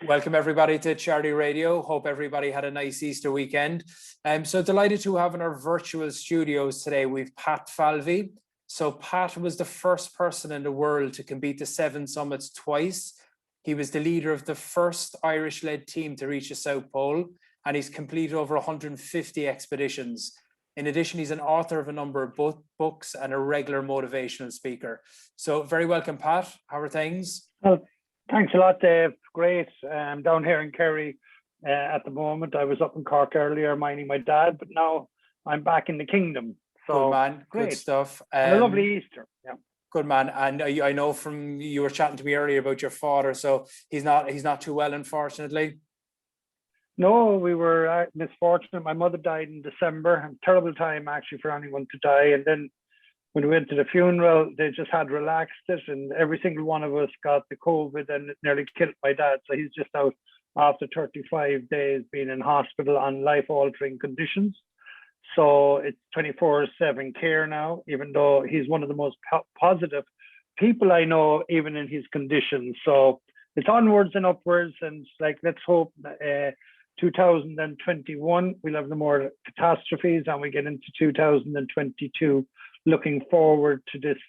Welcome everybody to Charity Radio. Hope everybody had a nice Easter weekend. So delighted to have in our virtual studios today, we've Pat Falvey. So Pat was the first person in the world to compete the 7 summits twice. He was the leader of the first Irish-led team to reach the South Pole, and he's completed over 150 expeditions. In addition, he's an author of a number of books and a regular motivational speaker. So very welcome, Pat. How are things? Well, thanks a lot, Dave. Great. I'm down here in Kerry at the moment. I was up in Cork earlier minding my dad, but now I'm back in the kingdom. So good man, great. Good stuff. And a lovely Easter. Yeah. Good man. And I know from you were chatting to me earlier about your father, so he's not too well, unfortunately. No, we were misfortunate. My mother died in December. A terrible time actually for anyone to die. And then when we went to the funeral, they just had relaxed it, and every single one of us got the COVID, and it nearly killed my dad. So he's just out after 35 days being in hospital on life-altering conditions. So it's 24/7 care now, even though he's one of the most positive people I know, even in his conditions. So it's onwards and upwards, and like, let's hope 2021 we'll have no more catastrophes, and we get into 2022 looking forward to this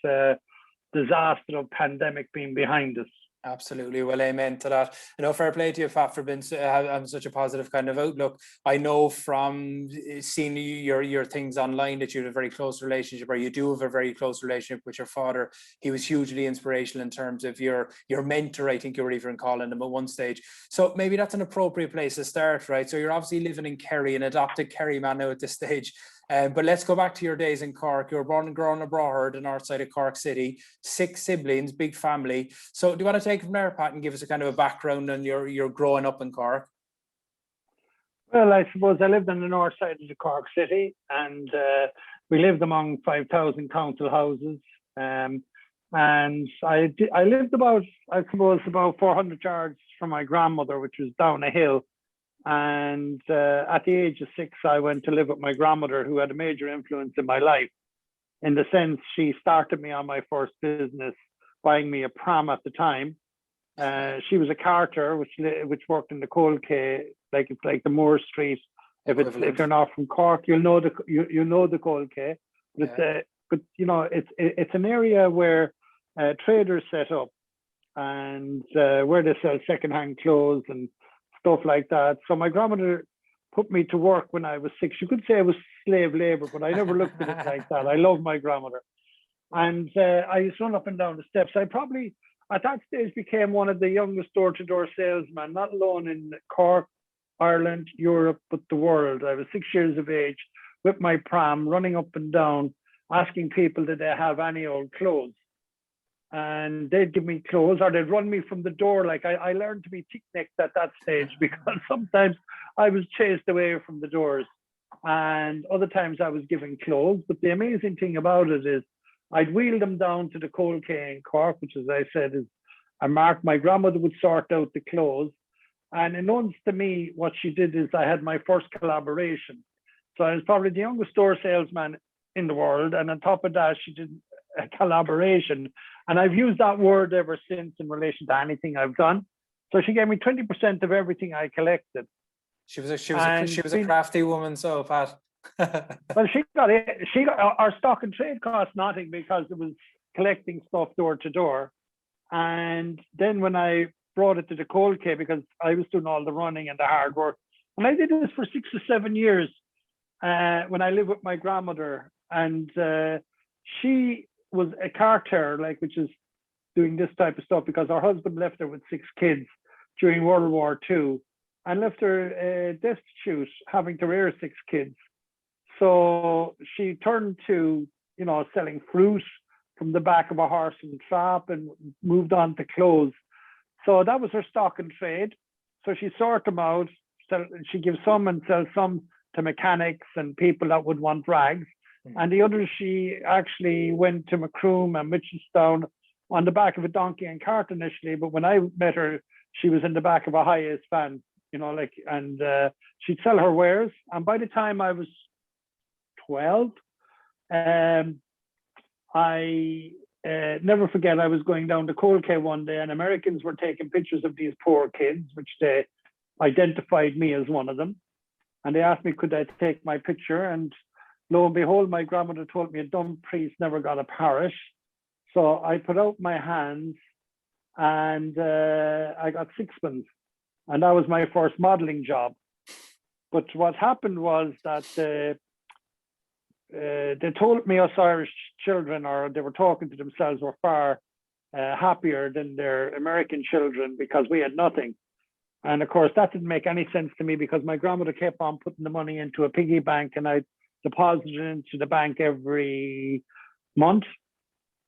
disaster of pandemic being behind us. Absolutely. Well, amen to that. Fair play to you, Pat, for being having such a positive kind of outlook. I know from seeing your things online that you have a very close relationship, or you do have a very close relationship with your father. He was hugely inspirational in terms of your mentor, I think you were even calling him at one stage. So maybe that's an appropriate place to start, right? So you're obviously living in Kerry, an adopted Kerry man now at this stage. But let's go back to your days in Cork. You were born and grown in Brogherd, the north side of Cork City, 6 siblings, big family. So do you want to take it from there, Pat, and give us a kind of a background on your growing up in Cork? Well, I suppose I lived on the north side of the Cork City, and we lived among 5,000 council houses. And I lived about 400 yards from my grandmother, which was down a hill. And at the age of 6, I went to live with my grandmother, who had a major influence in my life, in the sense she started me on my first business, buying me a pram at the time. She was a carter, which worked in the coal quay, like it's like the Moore Street. If you're not from Cork, you'll know the coal quay. But it's an area where traders set up, and where they sell secondhand clothes and stuff like that. So my grandmother put me to work when I was 6. You could say it was slave labor, but I never looked at it like that. I love my grandmother. And I used to run up and down the steps. I probably, at that stage, became one of the youngest door-to-door salesmen, not alone in Cork, Ireland, Europe, but the world. I was 6 years of age with my pram, running up and down, asking people did they have any old clothes. And they'd give me clothes, or they'd run me from the door. Like I learned to be thick-necked at that stage, because sometimes I was chased away from the doors, and other times I was given clothes. But the amazing thing about it is I'd wheel them down to the coal quay in Cork, which, as I said, is a mark. My grandmother would sort out the clothes, and announced to me what she did is I had my first collaboration. So I was probably the youngest store salesman in the world, and on top of that, she did a collaboration. And I've used that word ever since in relation to anything I've done. So she gave me 20% of everything I collected. She was a crafty woman, so Pat. Well, she got our stock and trade cost nothing, because it was collecting stuff door to door. And then when I brought it to the coal quay, because I was doing all the running and the hard work, and I did this for 6 or 7 years when I lived with my grandmother, and she was a carter, which is doing this type of stuff, because her husband left her with 6 kids during World War II, and left her destitute, having to rear 6 kids. So she turned to, selling fruit from the back of a horse and trap, and moved on to clothes. So that was her stock and trade. So she sorted them out. She gives some and sells some to mechanics and people that would want rags. And the others, she actually went to Macroom and Mitchelstown on the back of a donkey and cart initially. But when I met her, she was in the back of a high-ace van, and she'd sell her wares. And by the time I was 12, I never forget, I was going down to Cold K one day, and Americans were taking pictures of these poor kids, which they identified me as one of them. And they asked me, could I take my picture? And lo and behold, my grandmother told me a dumb priest never got a parish. So I put out my hands, and I got sixpence. And that was my first modeling job. But what happened was that they told me us Irish children, or they were talking to themselves, were far happier than their American children because we had nothing. And of course, that didn't make any sense to me, because my grandmother kept on putting the money into a piggy bank, and I deposited it into the bank every month.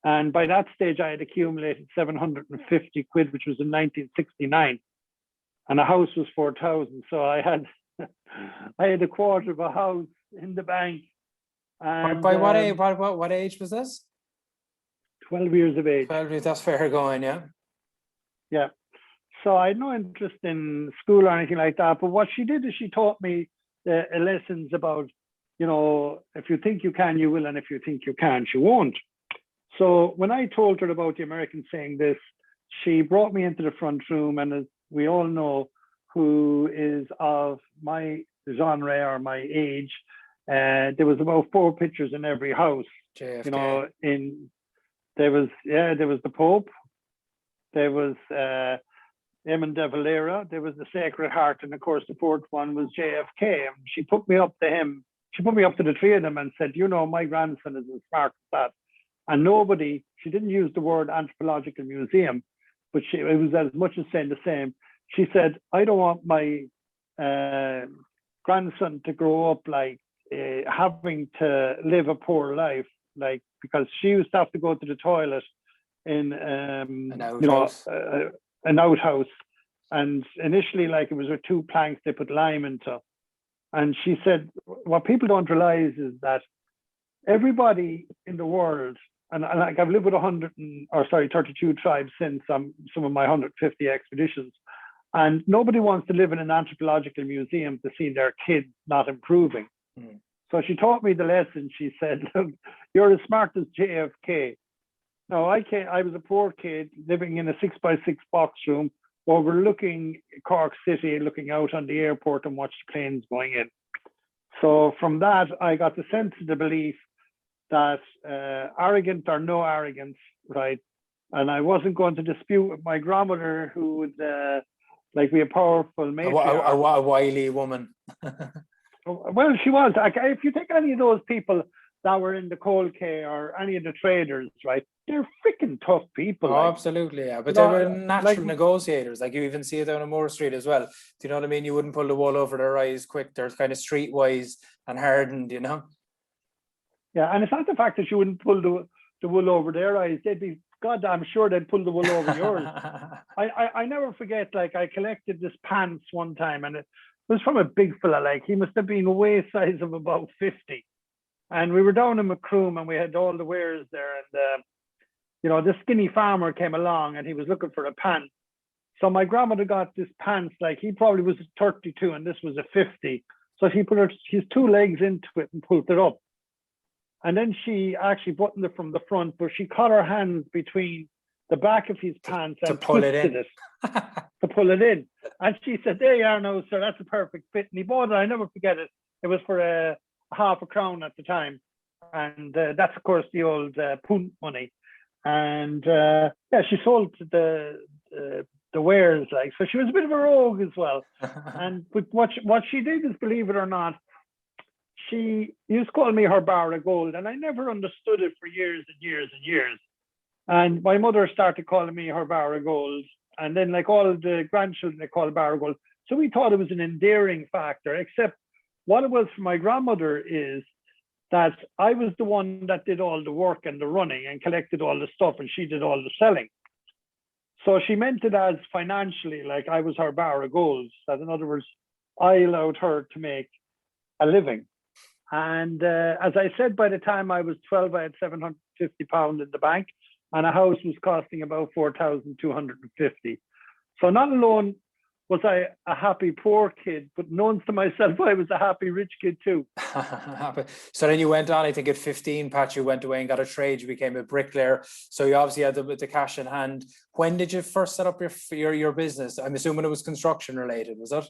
And by that stage, I had accumulated 750 quid, which was in 1969. And a house was 4,000. So I had a quarter of a house in the bank. And by what age? What age was this? 12 years of age. 12 years. That's fair going, yeah. Yeah. So I had no interest in school or anything like that. But what she did is she taught me lessons about, if you think you can, you will. And if you think you can't, you won't. So when I told her about the American saying this, she brought me into the front room. And as we all know, who is of my genre or my age, there was about 4 pictures in every house. JFK. There was the Pope, there was Eamon de Valera, there was the Sacred Heart, and of course the 4th one was JFK. And she put me up to him. She put me up to the 3 of them and said, my grandson is as smart as that. And she didn't use the word anthropological museum, but it was as much as saying the same. She said, I don't want my grandson to grow up like having to live a poor life, like, because she used to have to go to the toilet in an outhouse. And initially, like, it was with 2 planks they put lime into. And she said, what people don't realize is that everybody in the world, and like, I've lived with 32 tribes since some of my 150 expeditions, and nobody wants to live in an anthropological museum to see their kids not improving. Mm. So she taught me the lesson. She said, look, you're as smart as JFK. Now, I was a poor kid living in a 6x6 box room overlooking Cork City, looking out on the airport and watch the planes going in. So from that, I got the sense of the belief that arrogant or no arrogance, right? And I wasn't going to dispute with my grandmother, who would be a powerful matriarch. A wily woman. Well, she was. If you take any of those people that were in the Cold K or any of the traders, right, they're freaking tough people. Oh, absolutely, yeah. But they were natural negotiators. Like, you even see it down on Moore Street as well. Do you know what I mean? You wouldn't pull the wool over their eyes quick. They're kind of streetwise and hardened, Yeah, and it's not the fact that you wouldn't pull the wool over their eyes. They'd be, God, I'm sure they'd pull the wool over yours. I never forget, like, I collected this pants one time, and it was from a big fella. Like, he must have been a waist size of about 50. And we were down in Macroom, and we had all the wares there. And, this skinny farmer came along, and he was looking for a pant. So my grandmother got this pants, like, he probably was a 32, and this was a 50. So he put his 2 legs into it and pulled it up. And then she actually buttoned it from the front, but she caught her hands between the back of his pants and twisted it to pull it in. And she said, there you are now, sir, that's a perfect fit. And he bought it. I never forget it. It was for a half a crown at the time. And that's, of course, the old punt money. And she sold the wares, like, so she was a bit of a rogue as well. And but what she did is, believe it or not, she used to call me her bar of gold, and I never understood it for years and years and years. And my mother started calling me her bar of gold, and then, like all of the grandchildren, they call bar of gold. So we thought it was an endearing factor, except what it was for my grandmother is that I was the one that did all the work and the running and collected all the stuff, and she did all the selling. So she meant it as financially, like I was her bar of gold. That, in other words, I allowed her to make a living. And as I said, by the time I was 12, I had £750 in the bank, and a house was costing about 4,250. So not alone was I a happy poor kid, but known to myself, I was a happy rich kid too. So then you went on, I think at 15, Pat, you went away and got a trade, you became a bricklayer. So you obviously had the cash in hand. When did you first set up your business? I'm assuming it was construction related, was it?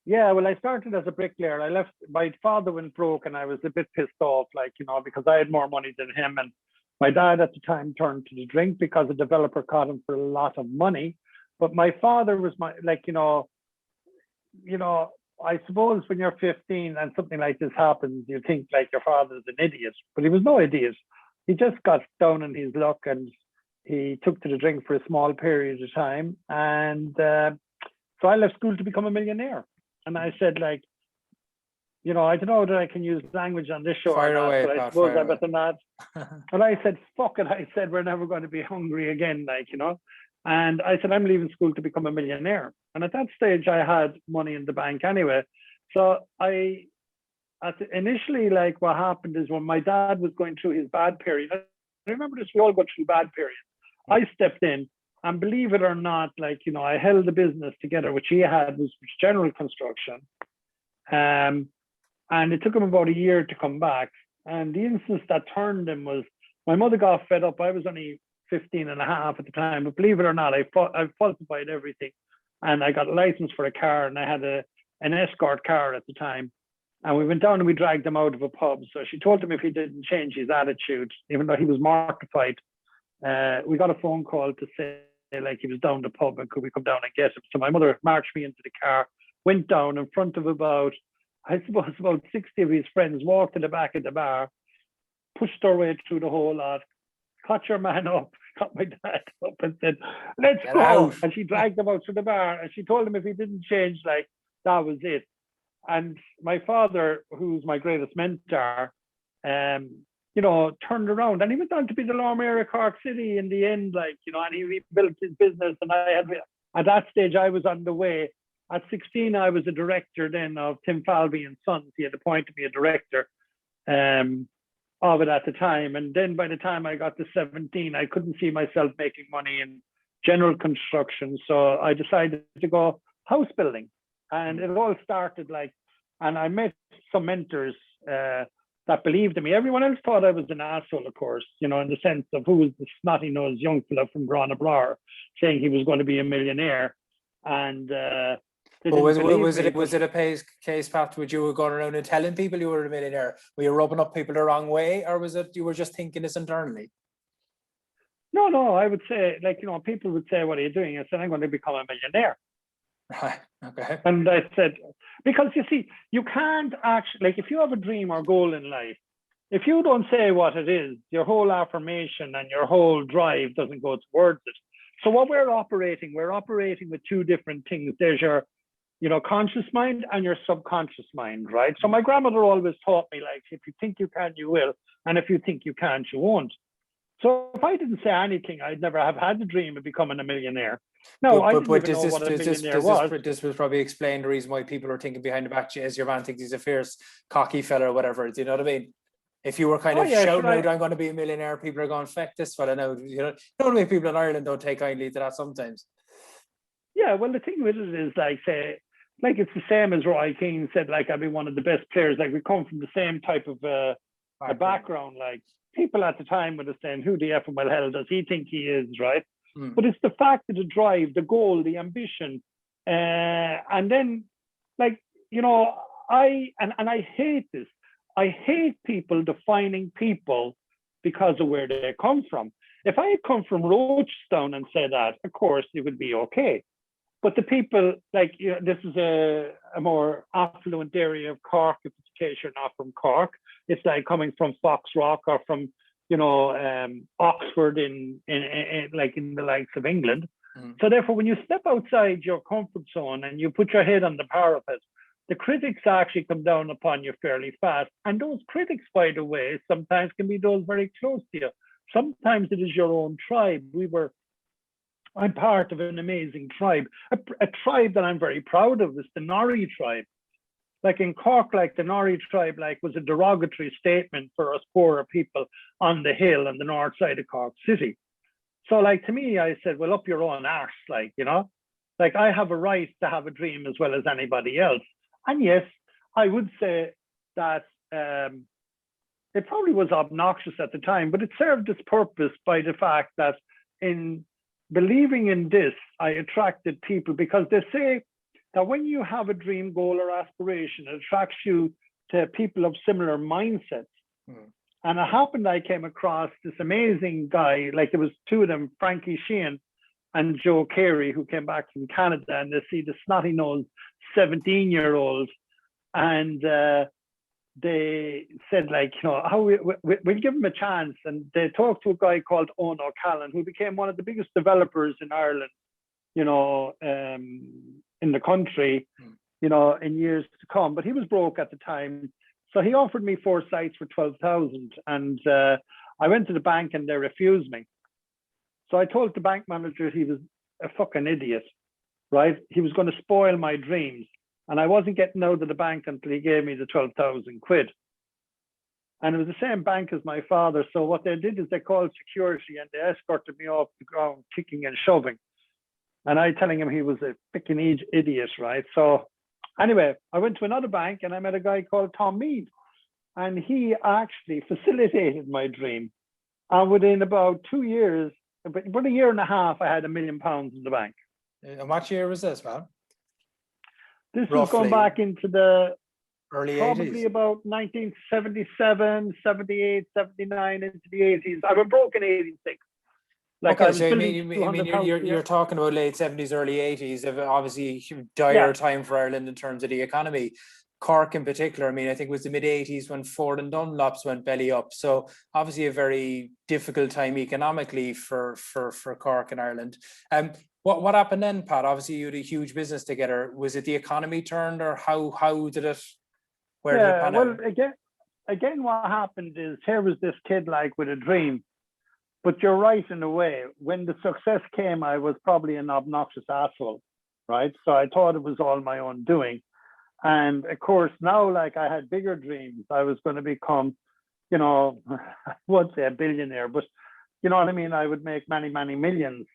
Yeah, well, I started as a bricklayer. I left, my father went broke and I was a bit pissed off, like, you know, because I had more money than him. And my dad at the time turned to the drink because a developer caught him for a lot of money. But my father was like, I suppose when you're 15 and something like this happens, you think like your father's an idiot, but he was no idiot. He just got down on his luck and he took to the drink for a small period of time. And so I left school to become a millionaire. And I said, like, I don't know that I can use language on this show Fire or not, away, but Pat, I suppose I away. better not. And I said, fuck it. I said, we're never going to be hungry again, like, And I said, I'm leaving school to become a millionaire. And at that stage, I had money in the bank anyway. So initially, like, what happened is when my dad was going through his bad period, I remember this, we all go through bad periods. I stepped in, and believe it or not, like, I held the business together, which he had was general construction. And it took him about a year to come back. And the instance that turned him was my mother got fed up. I was only 15 and a half at the time, but believe it or not, I falsified everything. And I got a license for a car, and I had an escort car at the time. And we went down and we dragged him out of a pub. So she told him if he didn't change his attitude, even though he was mortified, we got a phone call to say, like, he was down the pub and could we come down and get him. So my mother marched me into the car, went down in front of about 60 of his friends, walked to the back of the bar, pushed our way through the whole lot, caught your man up, got my dad up and said, let's Get go. out. And she dragged him out to the bar and she told him if he didn't change, like, that was it. And my father, who's my greatest mentor, turned around and he went on to be the Law Mayor of Cork City in the end, like, and he rebuilt his business. And at that stage, I was on the way. At 16, I was a director then of Tim Falvey and Sons. He had appointed me a director of it at the time. And then by the time I got to 17, I couldn't see myself making money in general construction. So I decided to go house building. And it all started and I met some mentors that believed in me. Everyone else thought I was an asshole, of course, in the sense of who was the snotty-nosed young fella from Grana saying he was going to be a millionaire. And was it a case, Pat, would you were going around and telling people you were a millionaire? Were you rubbing up people the wrong way, or was it you were just thinking this internally? No, I would say, people would say, what are you doing? I said, I'm going to become a millionaire. Right, okay. And I said, because you see, you can't actually, if you have a dream or goal in life, if you don't say what it is, your whole affirmation and your whole drive doesn't go towards it. So what we're operating with two different things. There's your conscious mind and your subconscious mind, right? So my grandmother always taught me, like, if you think you can, you will. And if you think you can't, you won't. So if I didn't say anything, I'd never have had the dream of becoming a millionaire. No, I didn't even know what a millionaire was. This will probably explain the reason why people are thinking behind the back, as your man thinks he's a fierce, cocky fella or whatever. Do you know what I mean? If you were kind of shouting out, I'm going to be a millionaire, people are going, feck this fella now. You know what I mean? People in Ireland don't take kindly to that sometimes. Yeah, well, the thing with it is, it's the same as Roy Keane said, like, I'd be one of the best players. Like, we come from the same type of a background. Like, people at the time would have said, who the effing well hell does he think he is, right? But it's the fact that the drive, the goal, the ambition. And then, I hate this. I hate people defining people because of where they come from. If I had come from Rochestown and said that, of course, it would be okay. But the people, this is a more affluent area of Cork, if it's in case you're not from Cork. It's like coming from Foxrock or from, Oxford in the likes of England. So therefore, when you step outside your comfort zone and you put your head on the parapet, the critics actually come down upon you fairly fast. And those critics, by the way, sometimes can be those very close to you. Sometimes it is your own tribe. I'm part of an amazing tribe, a tribe that I'm very proud of. Is the Nori tribe. Like in Cork, the Nori tribe, was a derogatory statement for us poorer people on the hill on the north side of Cork City. So, to me, I said, well, up your own arse, Like, I have a right to have a dream as well as anybody else. And yes, I would say that it probably was obnoxious at the time, but it served its purpose by the fact that in believing in this, I attracted people, because they say that when you have a dream, goal, or aspiration, it attracts you to people of similar mindsets. And it happened, I came across this amazing guy, like there was two of them, Frankie Sheehan and Joe Carey, who came back from Canada, and they see the snotty-nosed 17-year-old, and they said, like, you know, how we'll give him a chance. And they talked to a guy called Owen O'Callaghan, who became one of the biggest developers in Ireland, you know, in the country, you know, in years to come. But he was broke at the time. So he offered me 4 sites for 12,000. And I went to the bank and they refused me. So I told the bank manager he was a fucking idiot, right? He was going to spoil my dreams. And I wasn't getting out of the bank until he gave me the 12,000 quid. And it was the same bank as my father. So what they did is they called security and they escorted me off the ground, kicking and shoving. And I telling him he was a freaking idiot, right? So anyway, I went to another bank and I met a guy called Tom Mead. And he actually facilitated my dream. And within about 2 years, about a year and a half, I had £1 million in the bank. And what year was this, man? This was going back into the early probably 80s. about 1977, 78, 79, into the 80s. I was broke in 86. Like, okay, I was so you're talking about late 70s, early 80s, of obviously dire time for Ireland in terms of the economy. Cork in particular, I mean, I think it was the mid 80s when Ford and Dunlops went belly up. So obviously a very difficult time economically for Cork and Ireland. What happened then, Pat? Obviously you had a huge business together. Was it the economy turned, or how did it? Where did it pan out? Again, what happened is, here was this kid like with a dream. But you're right in a way. When the success came, I was probably an obnoxious asshole, right? So I thought it was all my own doing. And of course, now, like, I had bigger dreams. I was going to become, you know, I would say a billionaire, but you know what I mean? I would make many, many millions.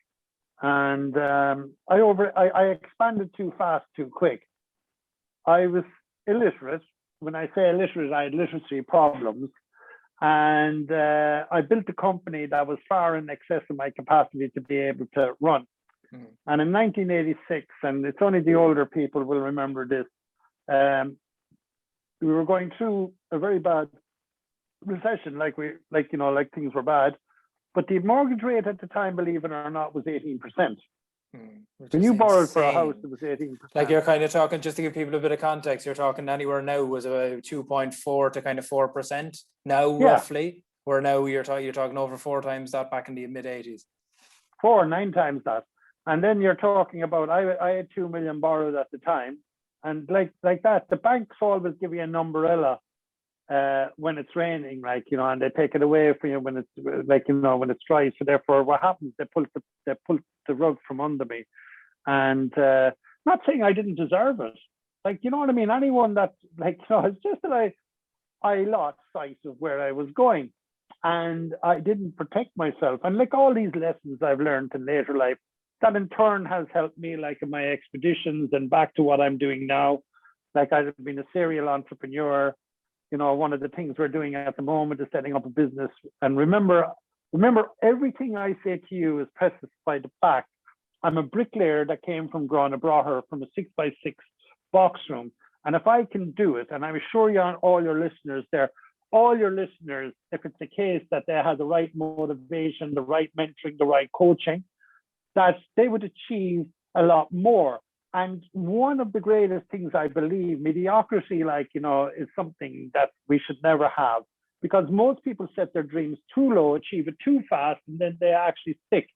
And I expanded too fast, too quick. I was illiterate. When I say illiterate, I had literacy problems. And I built a company that was far in excess of my capacity to be able to run. And in 1986, and it's only the older people will remember this, we were going through a very bad recession, like things were bad. But the mortgage rate at the time, believe it or not, was 18%. When you borrowed for a house, it was 18%. Like, you're kind of talking, just to give people a bit of context, you're talking anywhere now was about 2.4 to kind of 4% now, roughly. Where now you're talking over 4 times that back in the mid 80s. 9 times that. And then you're talking about, I had 2 million borrowed at the time. And like that, the banks always give you an umbrella when it's raining, like, you know, and they take it away from you when it's like, you know, when it's dry. So therefore, what happens? They pull the rug from under me. And not saying I didn't deserve it, like, you know what I mean. Anyone that, like, you know, it's just that I lost sight of where I was going, and I didn't protect myself. And like all these lessons I've learned in later life, that in turn has helped me, like in my expeditions and back to what I'm doing now. Like, I've been a serial entrepreneur. You know, one of the things we're doing at the moment is setting up a business. And remember, everything I say to you is prefaced by the fact I'm a bricklayer that came from Granabraher, from a 6x6 box room. And if I can do it, and I'm sure you on all your listeners there, all your listeners, if it's the case that they have the right motivation, the right mentoring, the right coaching, that they would achieve a lot more. And one of the greatest things, I believe, mediocrity, like, you know, is something that we should never have, because most people set their dreams too low, achieve it too fast, and then they actually stick.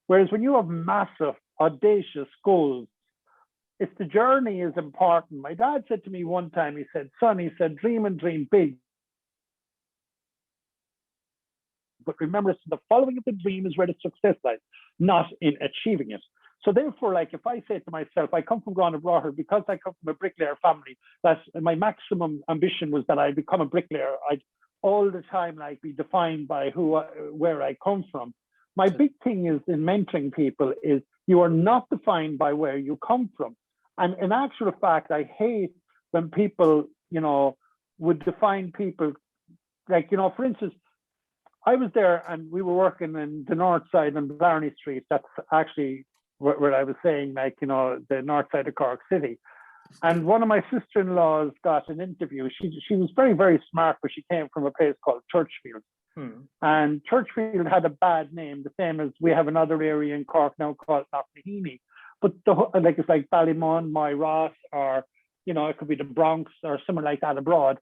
Whereas when you have massive, audacious goals, it's the journey is important. My dad said to me one time, he said, son, he said, dream and dream big. But remember, the following of the dream is where the success lies, not in achieving it. So therefore, like, if I say to myself, I come from Granabraher, because I come from a bricklayer family, that's my maximum ambition was that I become a bricklayer. I'd all the time, like, be defined by where I come from. my big thing is in mentoring people is you are not defined by where you come from. And in actual fact, I hate when people, would define people like, for instance, I was there and we were working in the north side on Blarney Street. That's actually where I was saying, like, the north side of Cork City. And one of my sister-in-laws got an interview. She was very, very smart, but she came from a place called Churchfield. And Churchfield had a bad name, the same as we have another area in Cork now called Knocknaheeny. But it's like Ballymun, Ross, or, it could be the Bronx or somewhere like that abroad.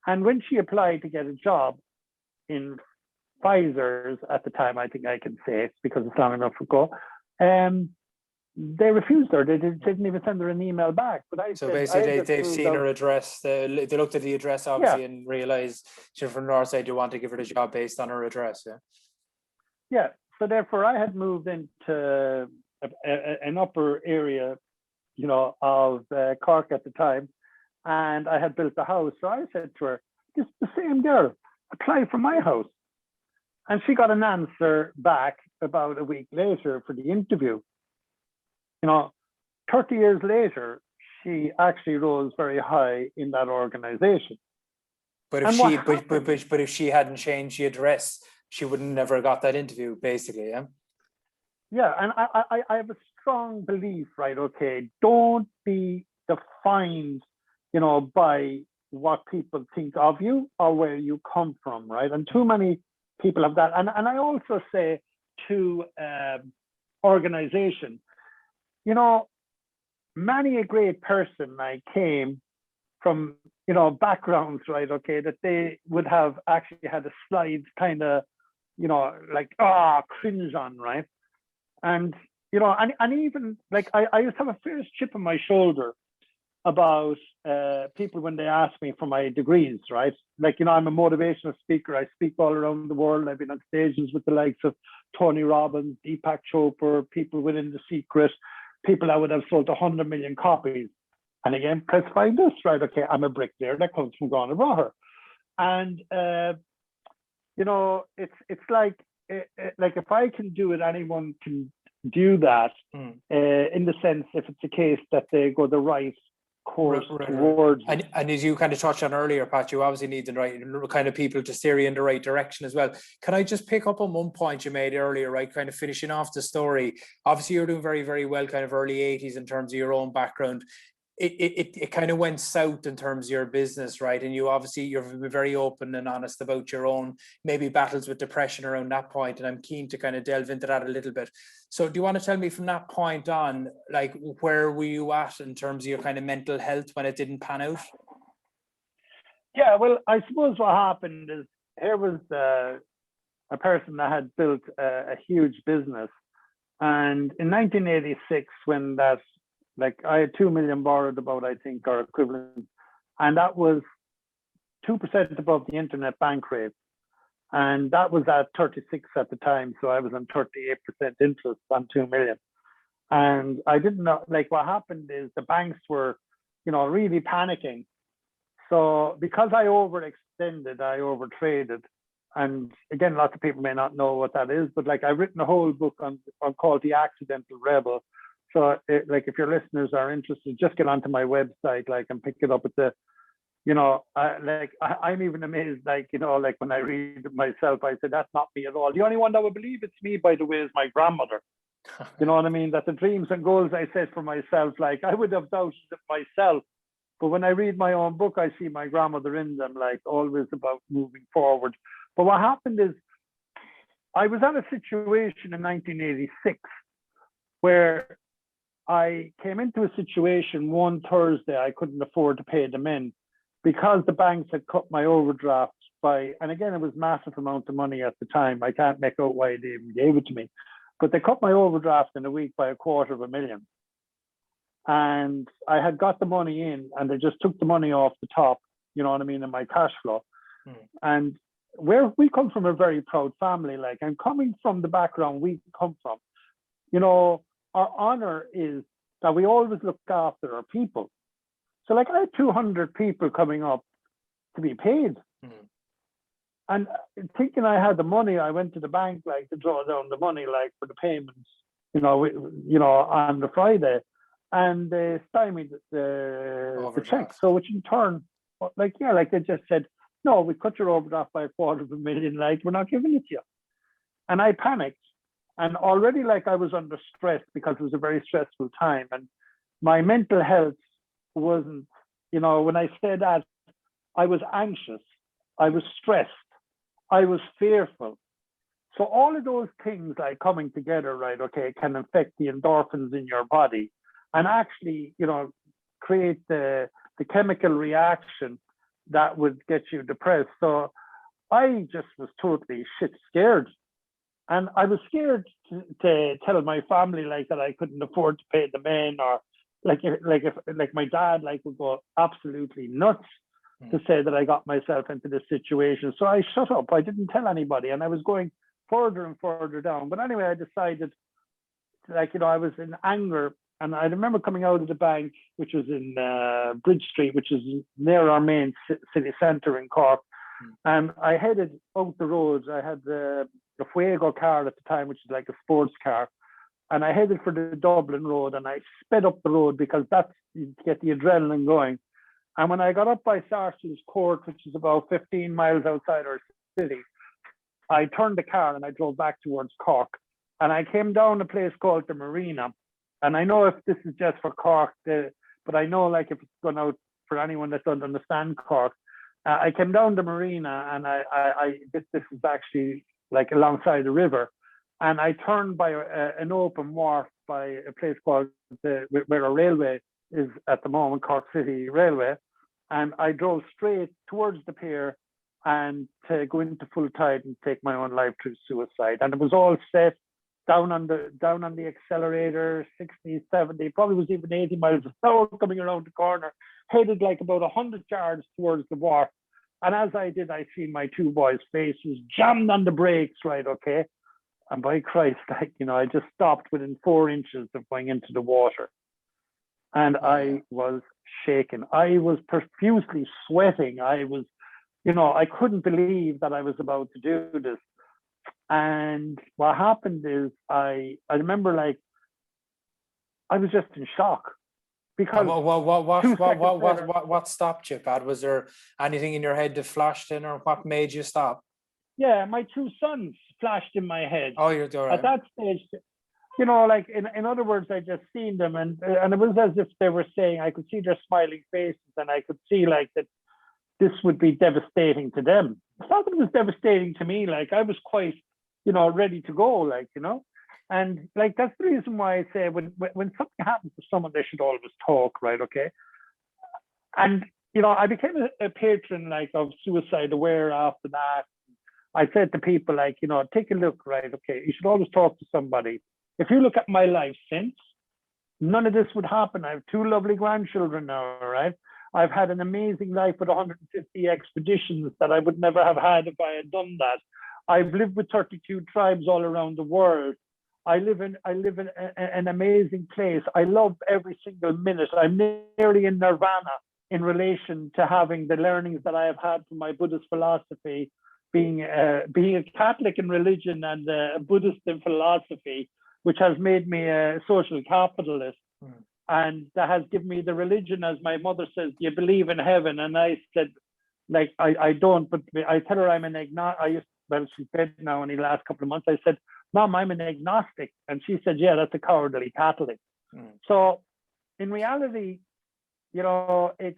And when she applied to get a job in Pfizer's at the time, I think I can say it because it's long enough ago, they refused her. They didn't even send her an email back. But basically, they've seen her address. They looked at the address, obviously, and realised she's from the north side. You want to give her the job based on her address, yeah? Yeah. So therefore, I had moved into an upper area, of Cork at the time, and I had built a house. So I said to her, "This is the same girl. Apply for my house." And she got an answer back about a week later for the interview. 30 years later, she actually rose very high in that organization. But if she hadn't changed the address, she would never got that interview, basically, yeah? Yeah, and I have a strong belief, right? Okay, don't be defined, by what people think of you or where you come from, right? And too many people have that. And I also say to organization, many a great person I came from, backgrounds, right? Okay, that they would have actually had a slide kind of, cringe on, right? And, and even like I used to have a fierce chip on my shoulder about people when they ask me for my degrees, right? Like, I'm a motivational speaker. I speak all around the world. I've been on stages with the likes of Tony Robbins, Deepak Chopra, people within The Secret, people that would have sold 100 million copies. And again, specify this, right? Okay, I'm a bricklayer that comes from Ghana Roher. And, it's like if I can do it, anyone can do that in the sense if it's a case that they go the right course towards. And as you kind of touched on earlier, Pat, you obviously need the right kind of people to steer you in the right direction as well. Can I just pick up on one point you made earlier, right? Kind of finishing off the story. Obviously, you're doing very, very well, kind of early 80s in terms of your own background. It kind of went south in terms of your business, right? And you're very open and honest about your own maybe battles with depression around that point. And I'm keen to kind of delve into that a little bit. So do you want to tell me from that point on, like, where were you at in terms of your kind of mental health when it didn't pan out? Yeah, well, I suppose what happened is here was a person that had built a huge business. And in 1986, when I had 2 million borrowed about, I think, or equivalent. And that was 2% above the internet bank rate. And that was at 36 at the time. So I was on 38% interest on 2 million. And I didn't know, what happened is the banks were, really panicking. So because I overextended, I overtraded. And again, lots of people may not know what that is, but I've written a whole book on called The Accidental Rebel. So if your listeners are interested, just get onto my website, and pick it up at the, I'm even amazed, when I read it myself, I said, that's not me at all. The only one that would believe it's me, by the way, is my grandmother. You know what I mean? That the dreams and goals I set for myself, I would have doubted it myself. But when I read my own book, I see my grandmother in them, always about moving forward. But what happened is I was at a situation in 1986 where I came into a situation one Thursday, I couldn't afford to pay them in because the banks had cut my overdraft by, and again, it was massive amount of money at the time. I can't make out why they even gave it to me, but they cut my overdraft in a week by $250,000. And I had got the money in and they just took the money off the top, you know what I mean, in my cash flow. And where we come from a very proud family, I'm coming from the background we come from, our honor is that we always look after our people. So I had 200 people coming up to be paid. And thinking I had the money, I went to the bank like to draw down the money like for the payments, on the Friday, and they stymied the check. Overdraft. So which in turn, like they just said, no, we cut your overdraft by $250,000. Like we're not giving it to you. And I panicked, and already like I was under stress because it was a very stressful time, and my mental health wasn't. When I say that, I was anxious, I was stressed, I was fearful. So all of those things like coming together, right? Okay, can affect the endorphins in your body, and actually, create the chemical reaction that would get you depressed. So I just was totally shit scared. And I was scared to tell my family like that I couldn't afford to pay the men, or if my dad like would go absolutely nuts to say that I got myself into this situation. So I shut up. I didn't tell anybody, and I was going further and further down. But anyway, I decided, I was in anger, and I remember coming out of the bank, which was in Bridge Street, which is near our main city centre in Cork, and I headed out the roads. I had the Fuego car at the time, which is like a sports car, and I headed for the Dublin road, and I sped up the road because that's to get the adrenaline going. And when I got up by Sarsfields Court, which is about 15 miles outside our city, I turned the car and I drove back towards Cork. And I came down a place called the Marina. And I know if this is just for Cork, but I know like if it's gone out for anyone that doesn't understand Cork, I came down the Marina, and this is actually like alongside the river. And I turned by an open wharf by a place called where a railway is at the moment, Cork City Railway. And I drove straight towards the pier and to go into full tide and take my own life through suicide. And it was all set down on the accelerator, 60, 70, probably was even 80 miles an hour coming around the corner, headed like about 100 yards towards the wharf. And as I did, I see my two boys' faces jammed on the brakes, right, okay? And by Christ, I just stopped within 4 inches of going into the water. And I was shaken. I was profusely sweating. I was, I couldn't believe that I was about to do this. And what happened is I remember like I was just in shock because what stopped you, Pat? Was there anything in your head that flashed in, or what made you stop? Yeah, my two sons flashed in my head. Oh, you're all right. At that stage, like in other words, I just seen them, and it was as if they were saying, I could see their smiling faces, and I could see like that this would be devastating to them. It's not that it was devastating to me. Like I was quite, ready to go, like, and like that's the reason why I say when something happens to someone, they should always talk, right? Okay. And I became a patron like of Suicide Aware after that. I said to people like, take a look, right? Okay, you should always talk to somebody. If you look at my life since, none of this would happen. I have 2 lovely grandchildren now, right? I've had an amazing life with 150 expeditions that I would never have had if I had done that. I've lived with 32 tribes all around the world. I live in an amazing place. I love every single minute. I'm nearly in nirvana in relation to having the learnings that I have had from my Buddhist philosophy, being a Catholic in religion and a Buddhist in philosophy, which has made me a social capitalist. And that has given me the religion, as my mother says, do you believe in heaven? And I said, like, I don't, but I tell her I'm an agnostic. She's dead now in the last couple of months. I said, Mom, I'm an agnostic. And she said, yeah, that's a cowardly Catholic. So in reality, I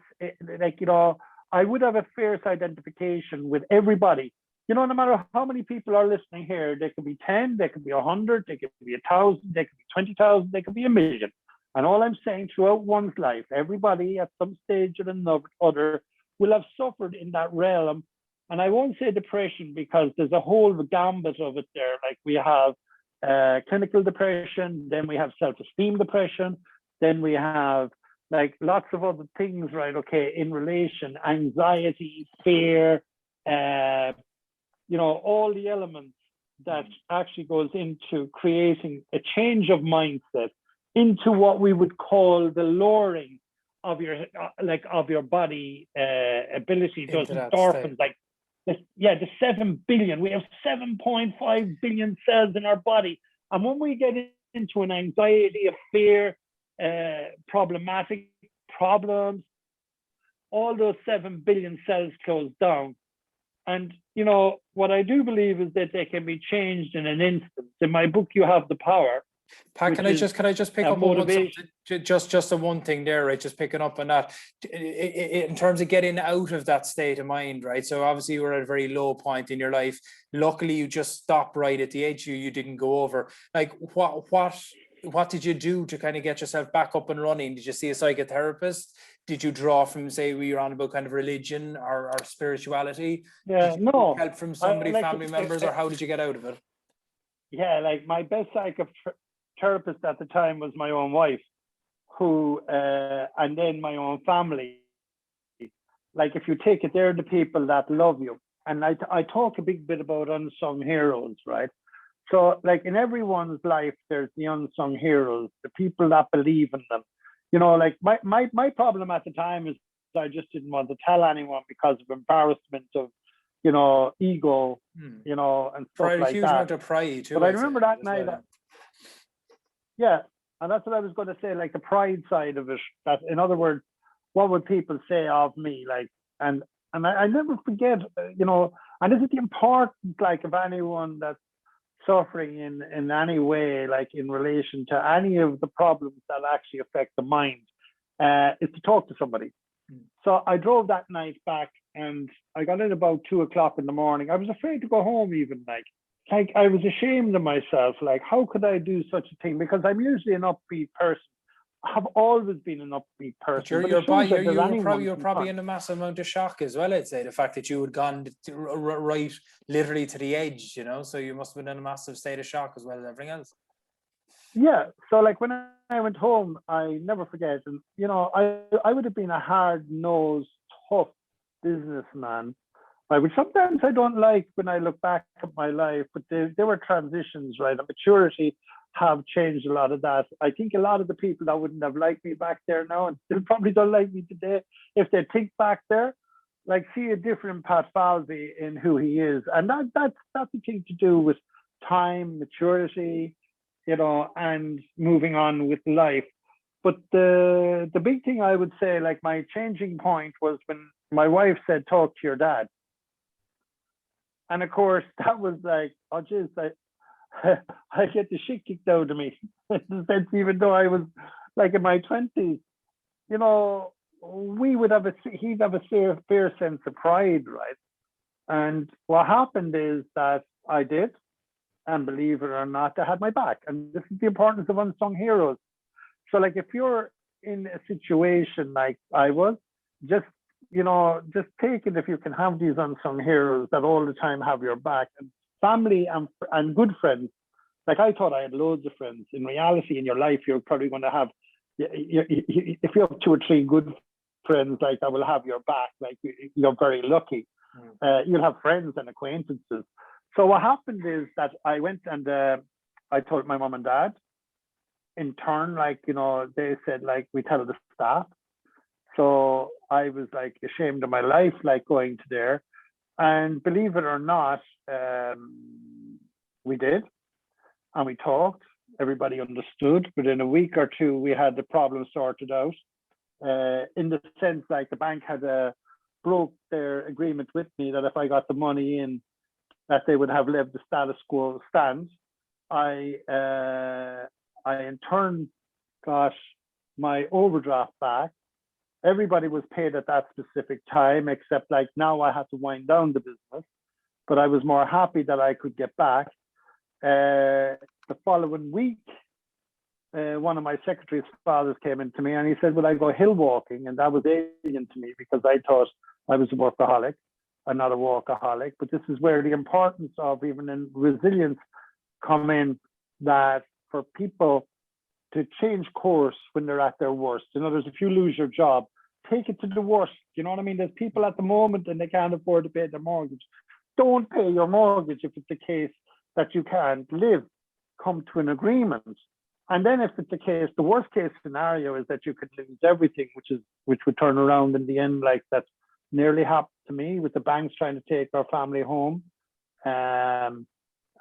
would have a fierce identification with everybody. No matter how many people are listening here, there could be 10, there could be 100, there could be 1,000, there could be 20,000, there could be 1,000,000. And all I'm saying, throughout one's life, everybody at some stage or another will have suffered in that realm. And I won't say depression because there's a whole gambit of it there. Like we have clinical depression, then we have self-esteem depression, then we have like lots of other things, right? Okay, in relation, anxiety, fear, all the elements that actually goes into creating a change of mindset into what we would call the lowering of your body ability, those endorphins, the 7 billion. We have 7.5 billion cells in our body. And when we get into an anxiety, a fear, problematic problems, all those 7 billion cells close down. And, you know, what I do believe is that they can be changed in an instant. In my book, You Have the Power. Pat, can I just pick up on motivation. just the one thing there, right? Just picking up on that in terms of getting out of that state of mind, right? So obviously you were at a very low point in your life. Luckily, you just stopped right at the edge. You didn't go over. Like what did you do to kind of get yourself back up and running? Did you see a psychotherapist? Did you draw from, say, we were on about kind of religion or spirituality? Yeah, did you no. Help from somebody, family members, or how did you get out of it? Yeah, like my best psychotherapist at the time was my own wife, who, and then my own family. Like, if you take it, they're the people that love you. And I talk a big bit about unsung heroes, right? So, like, in everyone's life, there's the unsung heroes, the people that believe in them. You know, like my problem at the time is I just didn't want to tell anyone because of embarrassment of, you know, ego, you know, and stuff Pride, like a huge that. amount of pride too. But I remember that night. Yeah, and that's what I was going to say, like the pride side of it. That, in other words, what would people say of me? Like, and I never forget, you know, and this is the importance, like, of anyone that's suffering in any way, like in relation to any of the problems that actually affect the mind, is to talk to somebody. So I drove that night back, and I got in about 2 o'clock in the morning. I was afraid to go home even, like I was ashamed of myself. Like, how could I do such a thing? Because I'm usually an upbeat person. I have always been an upbeat person. But you're probably in a massive amount of shock as well, I'd say. The fact that you had gone right literally to the edge, you know, so you must have been in a massive state of shock as well as everything else. Yeah. So, like, when I went home, I never forget. And, you know, I would have been a hard-nosed, tough businessman, right? Which sometimes I don't like when I look back at my life, but there were transitions, right? The maturity have changed a lot of that. I think a lot of the people that wouldn't have liked me back there now and still probably don't like me today, if they think back there, like, see a different Pat Falvey in who he is. And that's the thing to do with time, maturity, you know, and moving on with life. But the big thing I would say, like, my changing point was when my wife said, talk to your dad. And of course, that was like, oh, geez, I get the shit kicked out of me. In the sense, even though I was like in my 20s, you know, he'd have a fair sense of pride, right? And what happened is that I did, and believe it or not, I had my back. And this is the importance of unsung heroes. So, like, if you're in a situation like I was, just, you know, just take it if you can have these unsung heroes that all the time have your back. And family and good friends. Like, I thought I had loads of friends. In reality, in your life, you're probably going to have, if you have 2 or 3 good friends, like, that will have your back, like, you're very lucky. You'll have friends and acquaintances. So what happened is that I went and I told my mom and dad. In turn, like, you know, they said, like, we tell the staff. So I was, like, ashamed of my life, like, going to there. And believe it or not, we did. And we talked. Everybody understood. Within a week or 2, we had the problem sorted out. In the sense, like, the bank had broke their agreement with me that if I got the money in, that they would have left the status quo stand. I in turn got my overdraft back. Everybody was paid at that specific time, except, like, now I had to wind down the business. But I was more happy that I could get back. The following week, one of my secretary's fathers came into me and he said, will I go hill walking? And that was alien to me because I thought I was a workaholic. I'm not a walkaholic, but this is where the importance of even in resilience come in, that for people to change course when they're at their worst. In other words, if you lose your job, take it to the worst. You know what I mean? There's people at the moment and they can't afford to pay their mortgage. Don't pay your mortgage if it's the case that you can't live. Come to an agreement. And then if it's the case, the worst case scenario is that you could lose everything, which would turn around in the end, like, that nearly happened to me with the banks trying to take our family home.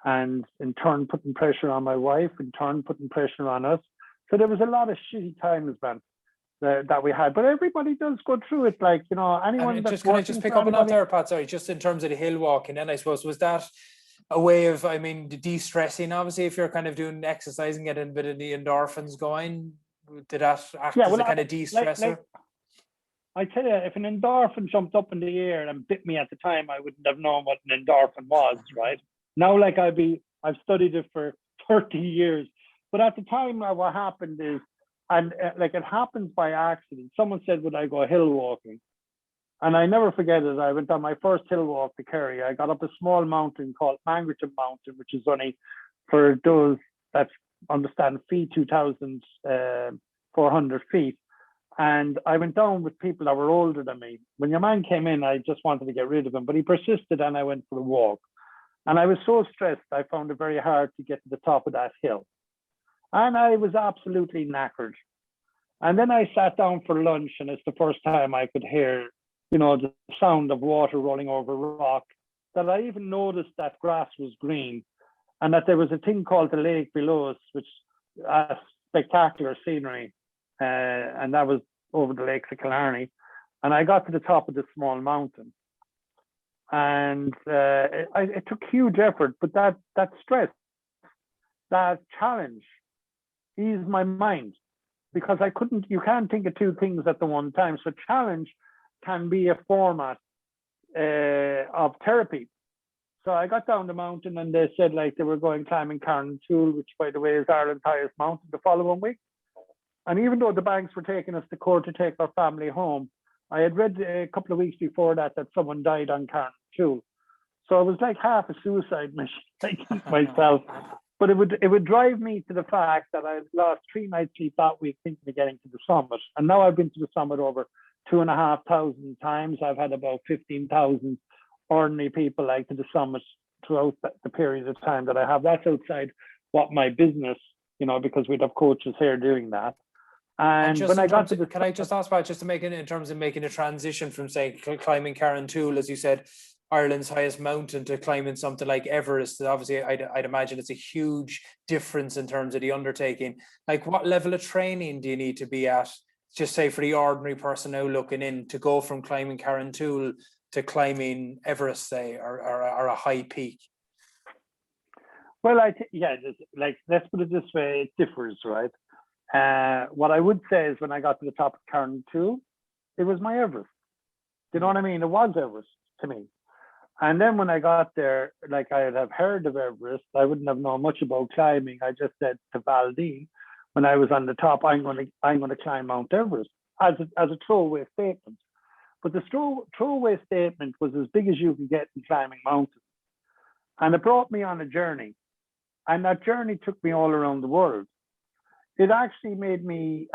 And in turn putting pressure on my wife, in turn putting pressure on us. So there was a lot of shitty times, man, that we had. But everybody does go through it. Like, you know, anyone that's can I working just pick for up on that anybody. there, Pat? Sorry, just in terms of the hill walking, then I suppose, was that a way of, I mean, de-stressing? Obviously, if you're kind of doing exercise and getting a bit of the endorphins going, did that act Yeah, as well, a kind of de-stressor? I tell you, if an endorphin jumped up in the air and bit me at the time, I wouldn't have known what an endorphin was, right? Now, like I've studied it for 30 years, but at the time, what happened is, and like it happens by accident. Someone said, would I go hill walking? And I never forget it. I went on my first hill walk to Kerry. I got up a small mountain called Mangerton Mountain, which is only, for those that understand feet, 2,400 feet. And I went down with people that were older than me. When your man came in, I just wanted to get rid of him, but he persisted and I went for a walk. And I was so stressed, I found it very hard to get to the top of that hill. And I was absolutely knackered. And then I sat down for lunch, and it's the first time I could hear, you know, the sound of water rolling over rock, that I even noticed that grass was green and that there was a thing called the lake below us, which spectacular scenery. And that was over the lakes of Killarney. And I got to the top of this small mountain. And it took huge effort, but that stress, that challenge eased my mind, because you can't think of two things at the one time. So challenge can be a format of therapy. So I got down the mountain and they said like they were going climbing Carntool, which by the way is Ireland's highest mountain, the following week. And even though the banks were taking us to court to take our family home, I had read a couple of weeks before that someone died on Carntool. So it was like half a suicide mission, I think myself. But it would drive me to the fact that I lost 3 nights sleep that week thinking of getting to the summit. And now I've been to the summit over 2,500 times. I've had about 15,000 ordinary people like to the summit throughout the period of time that I have. That's outside what my business, you know, because we'd have coaches here doing that. And when I got to the, can I just ask about, just to make it in terms of making a transition from, say, climbing Carntool, as you said, Ireland's highest mountain, to climbing something like Everest? Obviously, I'd imagine it's a huge difference in terms of the undertaking. Like, what level of training do you need to be at, just say for the ordinary person now looking in, to go from climbing Carntool to climbing Everest, say, or a high peak? Well, like, let's put it this way, it differs, right? What I would say is when I got to the top of Carntool, it was my Everest. You know what I mean? It was Everest to me. And then when I got there, like, I'd have heard of Everest, I wouldn't have known much about climbing. I just said to Valdine, when I was on the top, I'm going to climb Mount Everest as a throwaway statement. But the throwaway statement was as big as you could get in climbing mountains. And it brought me on a journey. And that journey took me all around the world. It actually made me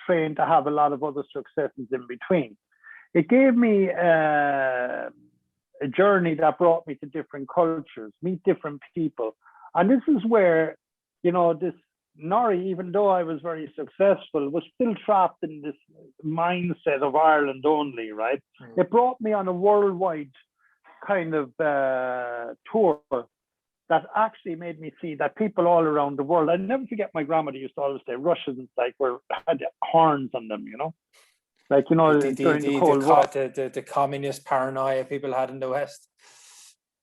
train to have a lot of other successes in between. It gave me a journey that brought me to different cultures, meet different people. And this is where, you know, this Norrie, even though I was very successful, was still trapped in this mindset of Ireland only, right? It brought me on a worldwide kind of tour that actually made me see that people all around the world, I never forget my grandmother used to always say Russians like had horns on them, you know, like, you know, during the Cold War. The communist paranoia people had in the West.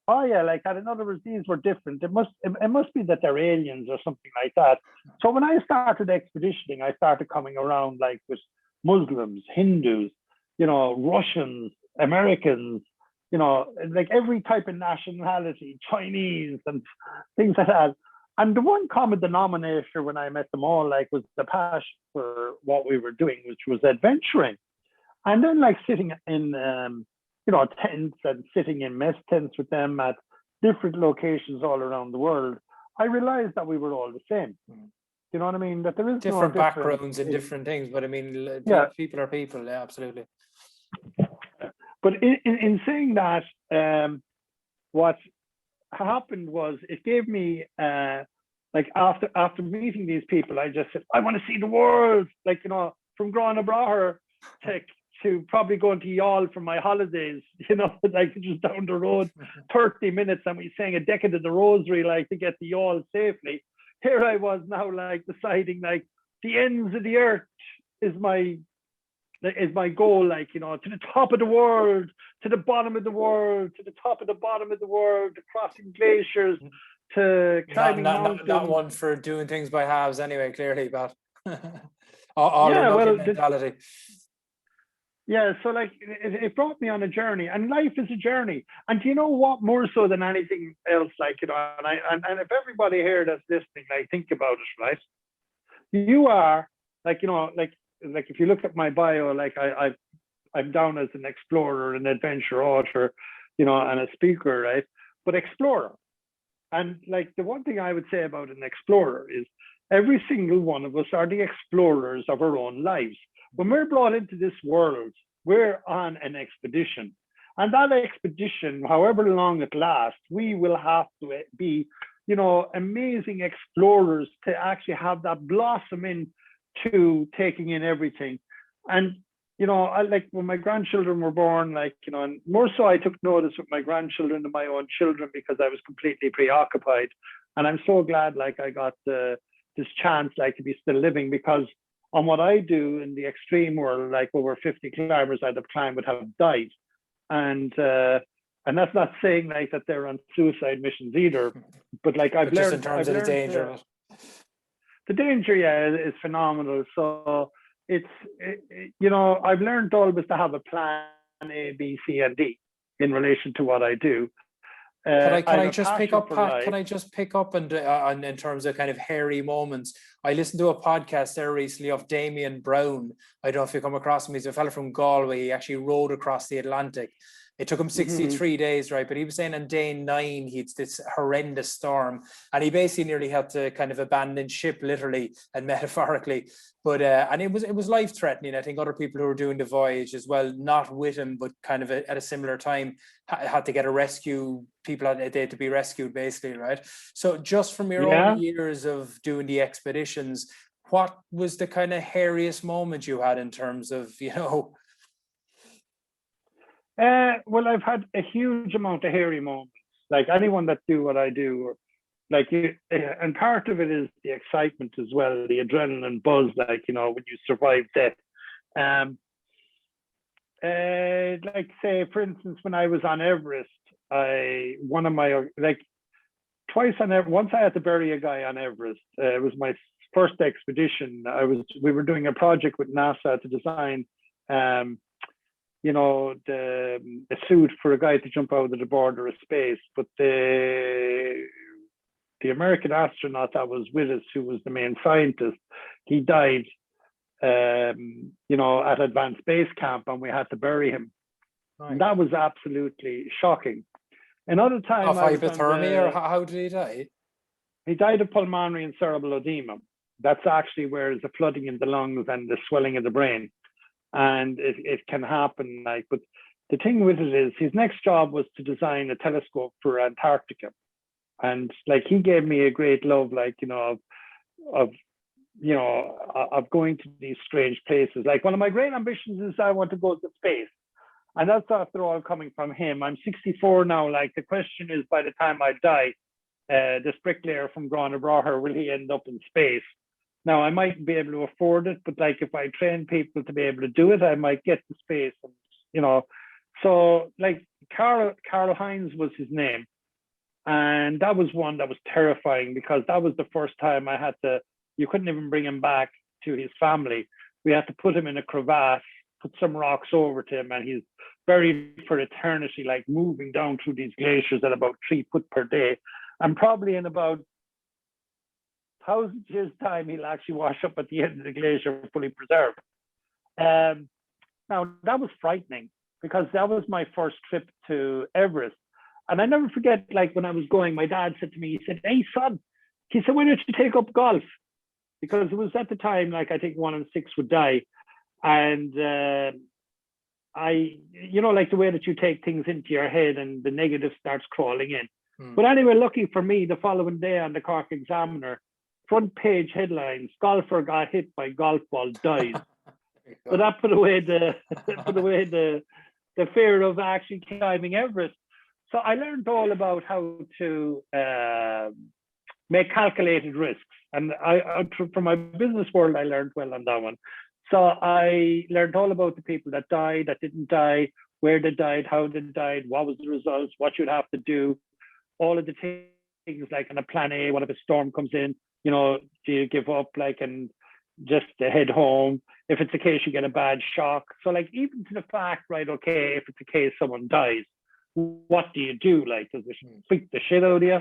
Oh yeah, like that. In other words, these were different. It must be that they're aliens or something like that. So when I started expeditioning, I started coming around like with Muslims, Hindus, you know, Russians, Americans, you know, like every type of nationality, Chinese and things like that. And the one common denominator when I met them all, like, was the passion for what we were doing, which was adventuring. And then, like, sitting in, you know, tents and sitting in mess tents with them at different locations all around the world, I realized that we were all the same. You know what I mean? That there is different no backgrounds and different things, but I mean, people are people. Yeah, absolutely. But in saying that, what happened was it gave me, like, after meeting these people, I just said, I want to see the world, like, you know, from Grana Braher to to probably going to Youghal for my holidays, you know, like just down the road, 30 minutes, and we sang a decade of the Rosary, like to get to Youghal safely. Here I was now, like deciding, like the ends of the earth is my goal, like, you know, to the top of the world, to the bottom of the world, to the top of the bottom of the world, to crossing glaciers, to climbing mountains. Not one for doing things by halves anyway, clearly, but all or nothing mentality. Yeah, so like it brought me on a journey, and life is a journey. And do you know what? More so than anything else, like, you know, and if everybody here that's listening, like, think about it, right? You are, like, you know, like if you look at my bio, like I'm down as an explorer, an adventure author, you know, and a speaker, right? But explorer. And like the one thing I would say about an explorer is every single one of us are the explorers of our own lives. When we're brought into this world, we're on an expedition. And that expedition, however long it lasts, we will have to be, you know, amazing explorers to actually have that blossom into taking in everything. And, you know, I like when my grandchildren were born, like, you know, and more so I took notice with my grandchildren than my own children because I was completely preoccupied. And I'm so glad, like, I got this chance, like, to be still living, because on what I do in the extreme world, like over 50 climbers I'd have climbed would have died. And that's not saying like that they're on suicide missions either, but like I've learned in terms of the danger of it. The danger, yeah, is phenomenal. So you know, I've learned always to have a plan A, B, C, and D in relation to what I do. Can I just pick up, Pat? Can I just pick up on in terms of kind of hairy moments? I listened to a podcast there recently of Damien Brown. I don't know if you come across him. He's a fellow from Galway. He actually rode across the Atlantic. It took him 63 days, right? But he was saying on day 9, he'd this horrendous storm, and he basically nearly had to kind of abandon ship, literally and metaphorically. But and it was life threatening. I think other people who were doing the voyage as well, not with him, but kind of at a similar time, had to get a rescue. People had to be rescued, basically, right? So just from your own years of doing the expeditions, what was the kind of hairiest moment you had in terms of, you know? Well, I've had a huge amount of hairy moments. Like anyone that do what I do, like and part of it is the excitement as well, the adrenaline buzz. Like, you know, when you survive death. Like say, for instance, when I was on Everest, twice on Everest. Once I had to bury a guy on Everest. It was my first expedition. We were doing a project with NASA to design. You know, a suit for a guy to jump out of the border of space. But the American astronaut that was with us, who was the main scientist, he died, you know, at Advanced Base Camp, and we had to bury him. Right. And that was absolutely shocking. Another time, of hypothermia, or how did he die? He died of pulmonary and cerebral edema. That's actually where there's the flooding in the lungs and the swelling of the brain. And it can happen, like, but the thing with it is his next job was to design a telescope for Antarctica. And like, he gave me a great love, like, you know, of going to these strange places. Like, one of my great ambitions is I want to go to space. And that's after all coming from him. I'm 64 now. Like, the question is, by the time I die, this bricklayer from Granabraher, will he end up in space? Now, I might be able to afford it, but like, if I train people to be able to do it, I might get to space. And, you know, so like Karl Heinz was his name. And that was one that was terrifying, because that was the first time you couldn't even bring him back to his family. We had to put him in a crevasse, put some rocks over to him, and he's buried for eternity, like moving down through these glaciers at about 3 foot per day. And probably in about 1,000 years' time, he'll actually wash up at the end of the glacier, fully preserved. Now, that was frightening, because that was my first trip to Everest. And I never forget, like, when I was going, my dad said to me, he said, "Hey, son," he said, "why don't you take up golf?" Because it was at the time, like, I think 1 in 6 would die. And you know, like the way that you take things into your head and the negative starts crawling in. But anyway, lucky for me, the following day on the Cork Examiner, front page headlines: "Golfer got hit by golf ball, died." So that put away the put away the fear of actually climbing Everest. So I learned all about how to make calculated risks. And from my business world, I learned well on that one. So I learned all about the people that died, that didn't die, where they died, how they died, what was the results, what you'd have to do, all of the things like in a plan A, what if a storm comes in, you know, do you give up and just head home? If it's the case, you get a bad shock. So even to the fact, right, okay, if it's the case someone dies, what do you do? Does it freak the shit out of you?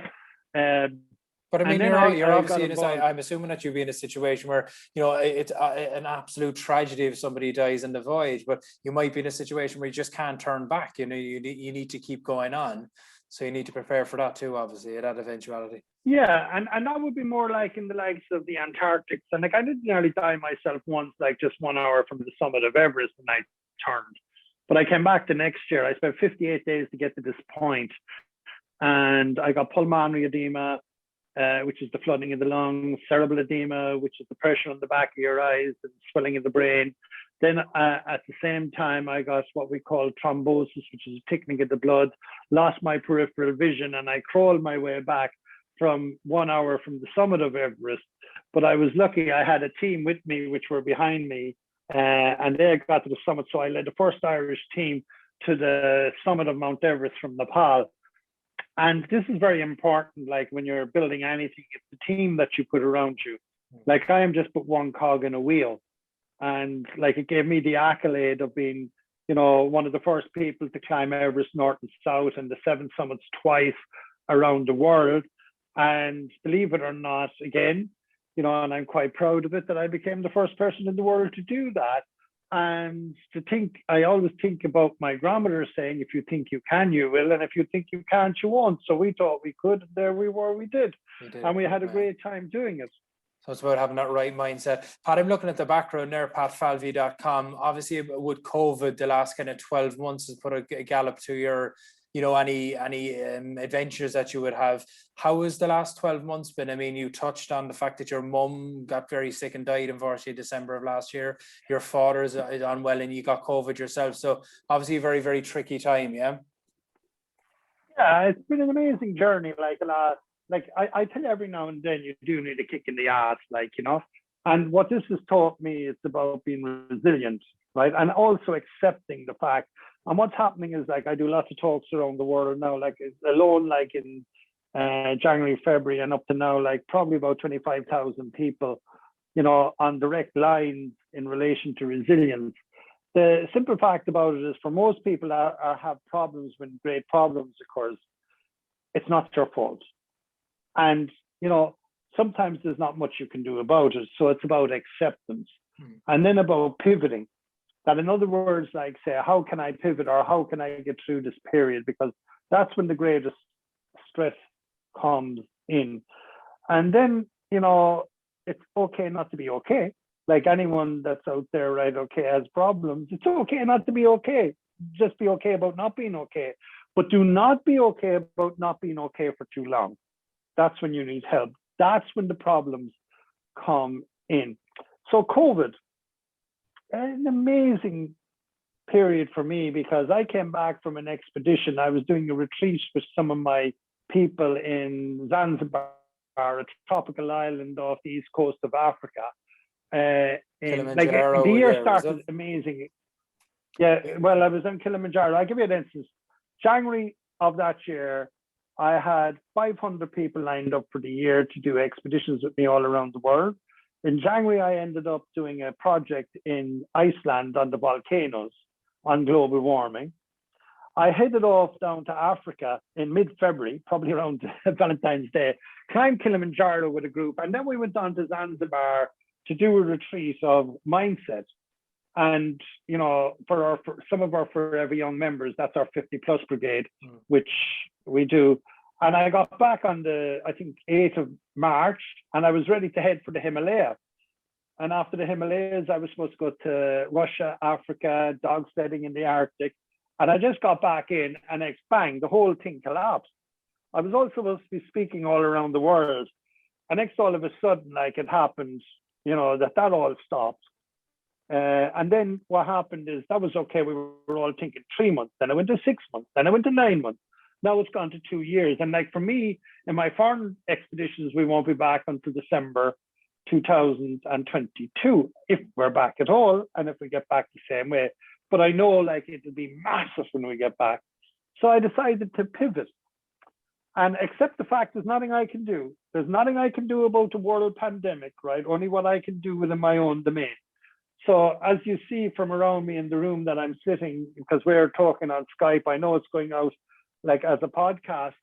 But I mean, you're obviously I'm assuming that you'd be in a situation where, you know, it's an absolute tragedy if somebody dies in the voyage, but you might be in a situation where you just can't turn back. You know, you need to keep going on. So you need to prepare for that too, obviously, that eventuality. Yeah, and that would be more like in the likes of the Antarctic. And I did nearly die myself once, just 1 hour from the summit of Everest, and I turned. But I came back the next year. I spent 58 days to get to this point, and I got pulmonary edema, which is the flooding of the lungs, cerebral edema, which is the pressure on the back of your eyes and swelling of the brain. Then at the same time, I got what we call thrombosis, which is a thickening of the blood, lost my peripheral vision, and I crawled my way back from 1 hour from the summit of Everest. But I was lucky I had a team with me, which were behind me, and they got to the summit. So I led the first Irish team to the summit of Mount Everest from Nepal. And this is very important, when you're building anything, it's the team that you put around you. I am just but one cog in a wheel. And it gave me the accolade of being, you know, one of the first people to climb Everest north and south and the 7 summits twice around the world. And believe it or not, again, you know, and I'm quite proud of it, that I became the first person in the world to do that. And I always think about my grandmother saying, if you think you can, you will. And if you think you can't, you won't. So we thought we could. And there we were, we did. And we had a great time doing it. So it's about having that right mindset. Pat, I'm looking at the background there, patfalvey.com. Obviously, with COVID, the last kind of 12 months has put a gallop to your, you know, any adventures that you would have. How has the last 12 months been? I mean, you touched on the fact that your mum got very sick and died, unfortunately, December of last year. Your father is unwell and you got COVID yourself. So obviously a very, very tricky time, yeah? Yeah, it's been an amazing journey. I tell you, every now and then you do need a kick in the ass, you know. And what this has taught me is about being resilient, right? And also accepting the fact. And what's happening is I do lots of talks around the world now, alone, in January, February, and up to now, probably about 25,000 people, you know, on direct lines in relation to resilience. The simple fact about it is, for most people have problems when great problems occurs, it's not your fault. And, you know, sometimes there's not much you can do about it. So it's about acceptance. And then about pivoting. That, in other words, say, how can I pivot, or how can I get through this period? Because that's when the greatest stress comes in. And then, you know, it's okay not to be okay. Anyone that's out there, right, okay, has problems, it's okay not to be okay. Just be okay about not being okay. But do not be okay about not being okay for too long. That's when you need help. That's when the problems come in. So COVID, an amazing period for me, because I came back from an expedition. I was doing a retreat with some of my people in Zanzibar, a tropical island off the east coast of Africa. The year started amazing. Yeah, well, I was in Kilimanjaro. I'll give you an instance. January of that year, I had 500 people lined up for the year to do expeditions with me all around the world. In January, I ended up doing a project in Iceland on the volcanoes on global warming. I headed off down to Africa in mid-February, probably around Valentine's Day, climbed Kilimanjaro with a group, and then we went on to Zanzibar to do a retreat of mindset. And, you know, for some of our Forever Young members, that's our 50+ brigade, which we do. And I got back on the, I think, 8th of March, and I was ready to head for the Himalaya. And after the Himalayas, I was supposed to go to Russia, Africa, dog sledding in the Arctic. And I just got back in, and bang, the whole thing collapsed. I was also supposed to be speaking all around the world. And next, all of a sudden, it happened, you know, that all stopped. And then what happened is that was okay. We were all thinking 3 months. Then I went to 6 months. Then I went to 9 months. Now it's gone to 2 years. And like for me, in my foreign expeditions, we won't be back until December 2022, if we're back at all, and if we get back the same way. But I know like it'll be massive when we get back. So I decided to pivot and accept the fact there's nothing I can do. There's nothing I can do about the world pandemic, right? Only what I can do within my own domain. So as you see from around me in the room that I'm sitting, because we're talking on Skype, I know it's going out like as a podcast,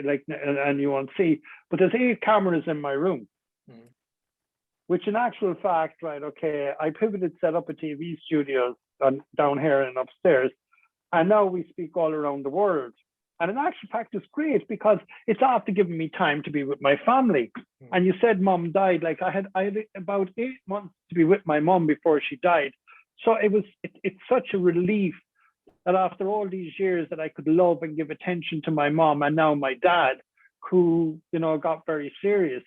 like, and you won't see, but there's 8 cameras in my room, which in actual fact, right, okay, I pivoted, set up a TV studio down here and upstairs, and now we speak all around the world. And in actual fact, it's great because it's after giving me time to be with my family. And you said mom died, like I had about 8 months to be with my mom before she died. So it's such a relief that after all these years that I could love and give attention to my mom and now my dad, who, you know, got very serious.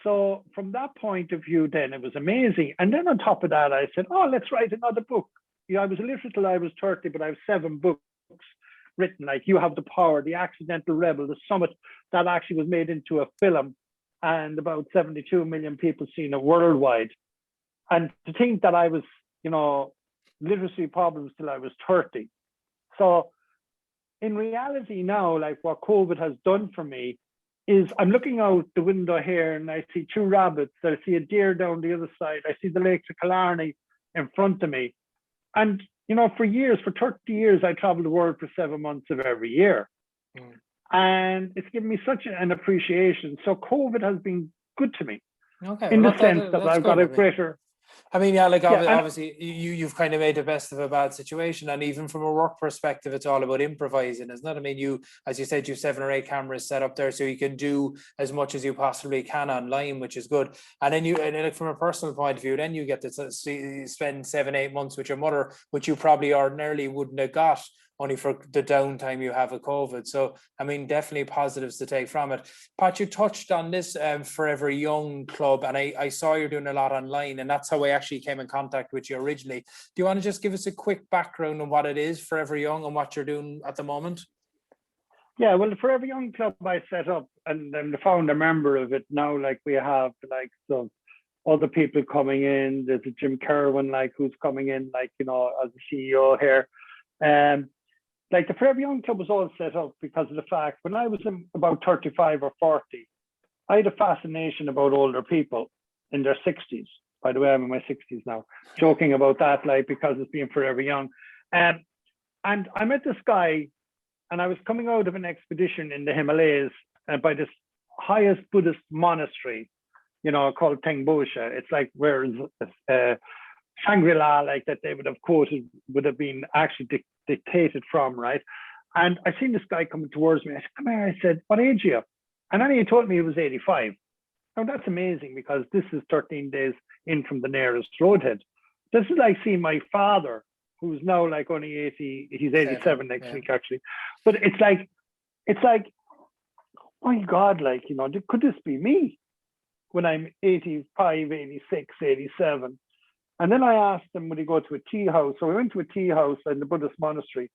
So from that point of view, then it was amazing. And then on top of that, I said, oh, let's write another book. You know, I was illiterate till I was 30, but I have 7 books written, like You Have the Power, The Accidental Rebel, The Summit, that actually was made into a film, and about 72 million people seen it worldwide. And to think that I was, you know, literacy problems till I was 30. So in reality now, like what COVID has done for me is I'm looking out the window here and I see 2 rabbits, I see a deer down the other side, I see the Lakes of Killarney in front of me. And, you know, for years, for 30 years, I traveled the world for 7 months of every year. And it's given me such an appreciation. So COVID has been good to me. Okay, in well, the sense that I've got a greater... I mean, yeah, like Yeah, and- obviously you've kind of made the best of a bad situation, and even from a work perspective, it's all about improvising, isn't it? I mean, you, as you said, you have 7 or 8 cameras set up there, so you can do as much as you possibly can online, which is good. And then like from a personal point of view, then you get to spend 7-8 months with your mother, which you probably ordinarily wouldn't have got, only for the downtime you have with COVID. So, I mean, definitely positives to take from it. Pat, you touched on this Forever Young Club, and I saw you're doing a lot online, and that's how I actually came in contact with you originally. Do you want to just give us a quick background on what it is, Forever Young, and what you're doing at the moment? Yeah, well, the Forever Young Club I set up, and I'm the founder member of it now. Like we have like some other people coming in. There's a Jim Kerwin, like who's coming in, like, you know, as the CEO here. Like the Forever Young Club was all set up because of the fact when I was about 35 or 40, I had a fascination about older people in their 60s. By the way, I'm in my 60s now, joking about that, like, because it's being forever young. And I met this guy, and I was coming out of an expedition in the Himalayas by this highest Buddhist monastery, you know, called Tengbosha. It's like where Shangri-La, like that they would have quoted, would have been actually dictated from, right? And I seen this guy coming towards me. I said, come here. I said, what age are you? And then he told me he was 85. Now that's amazing because this is 13 days in from the nearest roadhead. This is like seeing my father, who's now like only 80, he's 87 next week actually. But it's like, my God, like, you know, could this be me when I'm 85, 86, 87? And then I asked him, would he go to a tea house? So we went to a tea house in the Buddhist monastery,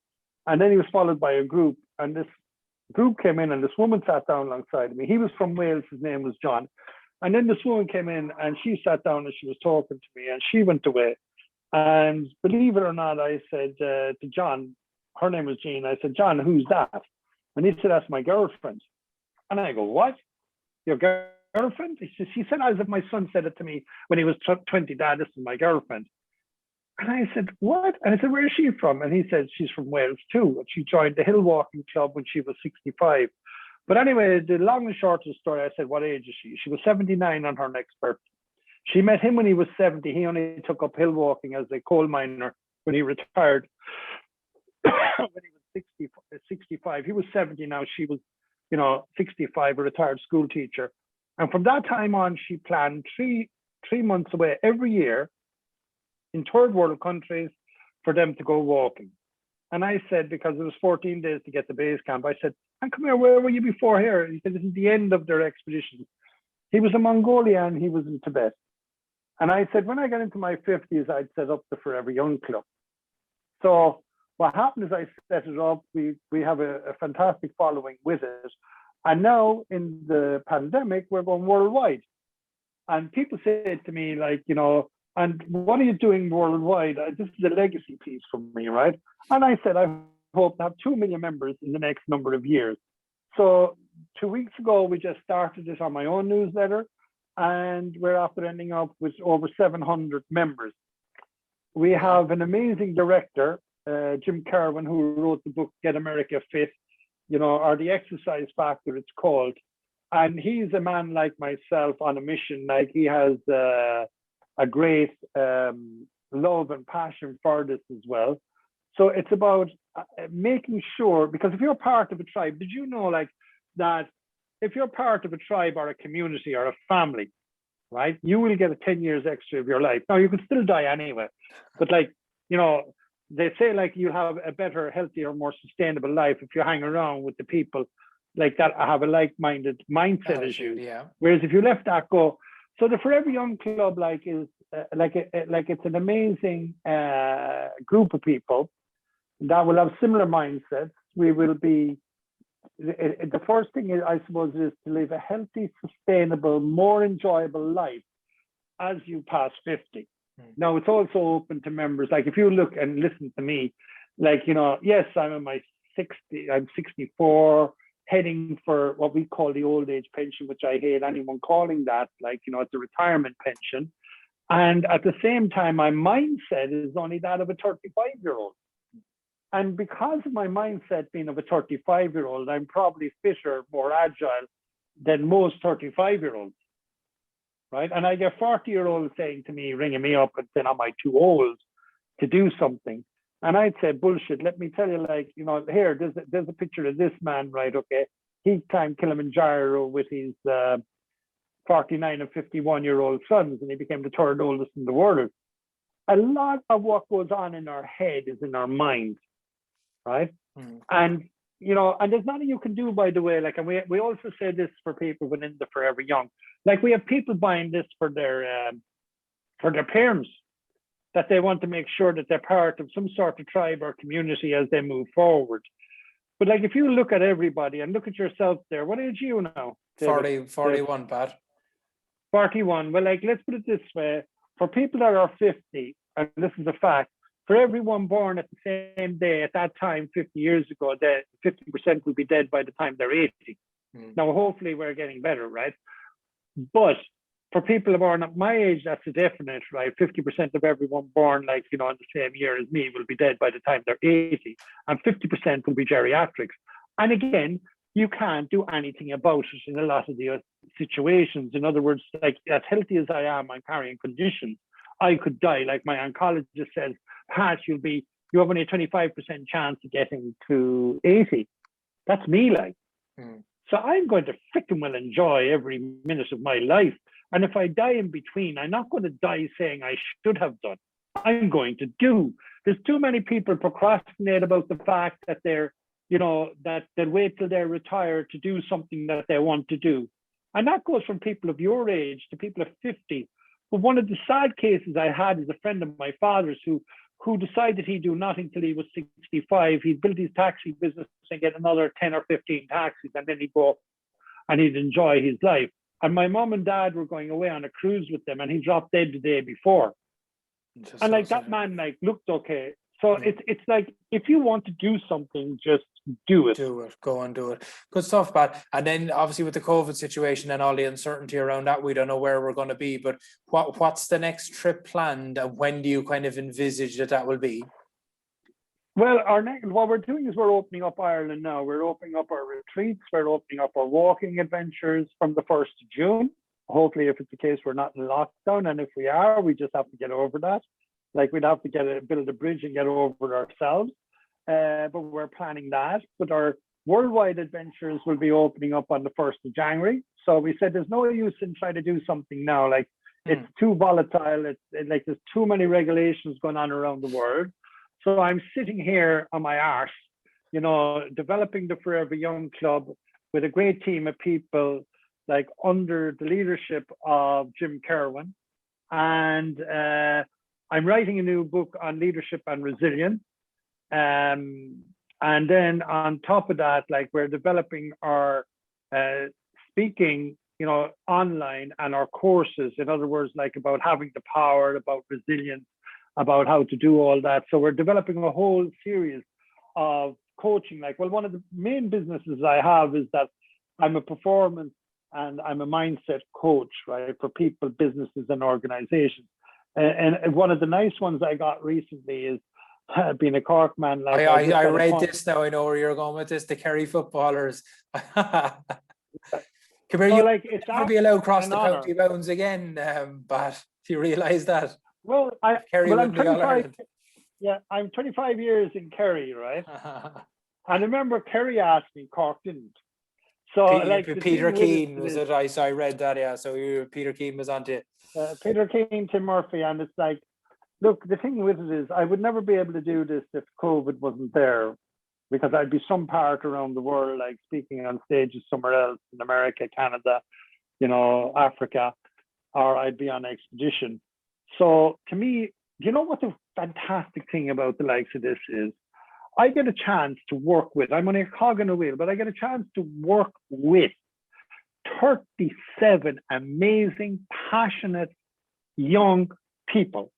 and then he was followed by a group, and this group came in and this woman sat down alongside me. He was from Wales, his name was John. And then this woman came in and she sat down and she was talking to me and she went away. And believe it or not, I said to John, her name was Jean, I said, John, who's that? And he said, that's my girlfriend. And I go, what? Your girlfriend? She said, as if my son said it to me when he was 20, Dad, this is my girlfriend. And I said, what? And I said, where is she from? And he said, she's from Wales too. And she joined the hill walking club when she was 65. But anyway, the long and short of the story, I said, what age is she? She was 79 on her next birthday. She met him when he was 70. He only took up hill walking as a coal miner when he retired. When he was 65, he was 70 now. She was, 65, a retired school teacher. And from that time on, she planned three months away every year in third world countries for them to go walking. And I said, because it was 14 days to get to base camp, I said, and come here, where were you before here? He said, this is the end of their expedition. He was in Mongolia and he was in Tibet. And I said, when I get into my 50s, I'd set up the Forever Young Club. So what happened is I set it up. We have a fantastic following with it. And now in the pandemic, we're going worldwide. And people say to me, like, you know, and what are you doing worldwide? This is a legacy piece for me, right? And I said, I hope to have 2 million members in the next number of years. So 2 weeks ago, we just started it on my own newsletter, and we're after ending up with over 700 members. We have an amazing director, Jim Kerwin, who wrote the book Get America Fit, you know, or The Exercise Factor, it's called. And he's a man like myself on a mission. Like, he has a great love and passion for this as well. So it's about making sure, because if you're part of a tribe, did you know, like, that if you're part of a tribe or a community or a family, right, you will get 10 years extra of your life. Now, you can still die anyway, but, like, you know, they say, like, you have a better, healthier, more sustainable life if you hang around with the people like that have a like-minded mindset as you. Yeah. Whereas if you left that go, so the Forever Young Club, like, is like it's an amazing group of people that will have similar mindsets. We will be, the first thing is, I suppose, is to live a healthy, sustainable, more enjoyable life as you pass 50. Now, it's also open to members. Like, if you look and listen to me, like, you know, yes, I'm in my 60, I'm 64, heading for what we call the old age pension, which I hate anyone calling that. Like, you know, it's a retirement pension. And at the same time, my mindset is only that of a 35-year-old. And because of my mindset being of a 35-year-old, I'm probably fitter, more agile than most 35-year-olds, right? And I get 40-year-olds saying to me, ringing me up and saying, am I too old to do something? And I'd say, bullshit. Let me tell you, like, you know, here, there's a picture of this man, right? Okay. He climbed Kilimanjaro with his 49 and 51-year-old sons, and he became the third oldest in the world. A lot of what goes on in our head is in our mind, right? And, you know, and there's nothing you can do, by the way. Like, and we also say this for people within the Forever Young. Like, we have people buying this for their parents, that they want to make sure that they're part of some sort of tribe or community as they move forward. But, like, if you look at everybody and look at yourself there, what age are you now? 41, Pat. 41. Well, like, let's put it this way. For people that are 50, and this is a fact, for everyone born at the same day at that time, 50 years ago, that 50% will be dead by the time they're 80. Now, hopefully we're getting better, right? But for people born at my age, that's a definite, right? 50% of everyone born, like, you know, in the same year as me will be dead by the time they're 80, and 50% will be geriatrics. And again, you can't do anything about it in a lot of the situations. In other words, like, as healthy as I am, I'm carrying conditions. I could die. Like, my oncologist says, Pat, you have only a 25% chance of getting to 80. That's me, like. So I'm going to freaking well enjoy every minute of my life. And if I die in between, I'm not going to die saying I should have done. I'm going to do. There's too many people procrastinate about the fact that they're, you know, that they'll wait till they're retired to do something that they want to do. And that goes from people of your age to people of 50. But one of the sad cases I had is a friend of my father's who decided he'd do nothing till he was 65. He'd build his taxi business and get another 10 or 15 taxis, and then he'd go and he'd enjoy his life. And my mom and dad were going away on a cruise with them, and he dropped dead the day before. And like, that man, like, looked okay. So it's like, if you want to do something, just do it. Do it. Go and do it. Good stuff, Pat. And then obviously with the COVID situation and all the uncertainty around that, we don't know where we're going to be. But what's the next trip planned, and when do you kind of envisage that will be? Well, what we're doing is we're opening up Ireland now. We're opening up our retreats. We're opening up our walking adventures from the 1st of June. Hopefully, if it's the case, we're not in lockdown. And if we are, we just have to get over that. Like, we'd have to build a bridge and get over it ourselves. But we're planning that. But our worldwide adventures will be opening up on the 1st of January. So we said there's no use in trying to do something now. Like, it's too volatile. It's like, there's too many regulations going on around the world. So I'm sitting here on my arse, you know, developing the Forever Young Club with a great team of people, like, under the leadership of Jim Kerwin. and I'm writing a new book on leadership and resilience. And then on top of that, like we're developing our speaking, online, and our courses. In other words, like about having the power, about resilience, about how to do all that. So we're developing a whole series of coaching. Like, well, one of the main businesses I have is that I'm a performance and I'm a mindset coach, right, for people, businesses, and organizations. And one of the nice ones I got recently is being a Cork man. Like I read this now. I know where you're going with this. The Kerry footballers. Come here, you like it's never be allowed to cross the honor. county bounds again. But do you realise that? Well, Kerry I'm wouldn't be All-Ireland. Yeah, I'm 25 years in Kerry, right? And I remember Kerry asked me, Cork didn't. So like Peter Keane was it? I read that, yeah. So Peter Keane was on to Peter Keane, Tim Murphy, and it's like, look, the thing with it is I would never be able to do this if COVID wasn't there, because I'd be some part around the world, like speaking on stages somewhere else in America, Canada, Africa, or I'd be on expedition. So to me, you know what the fantastic thing about the likes of this is? I get a chance to work with, I'm only a cog in a wheel, but I get a chance to work with 37 amazing, passionate, young people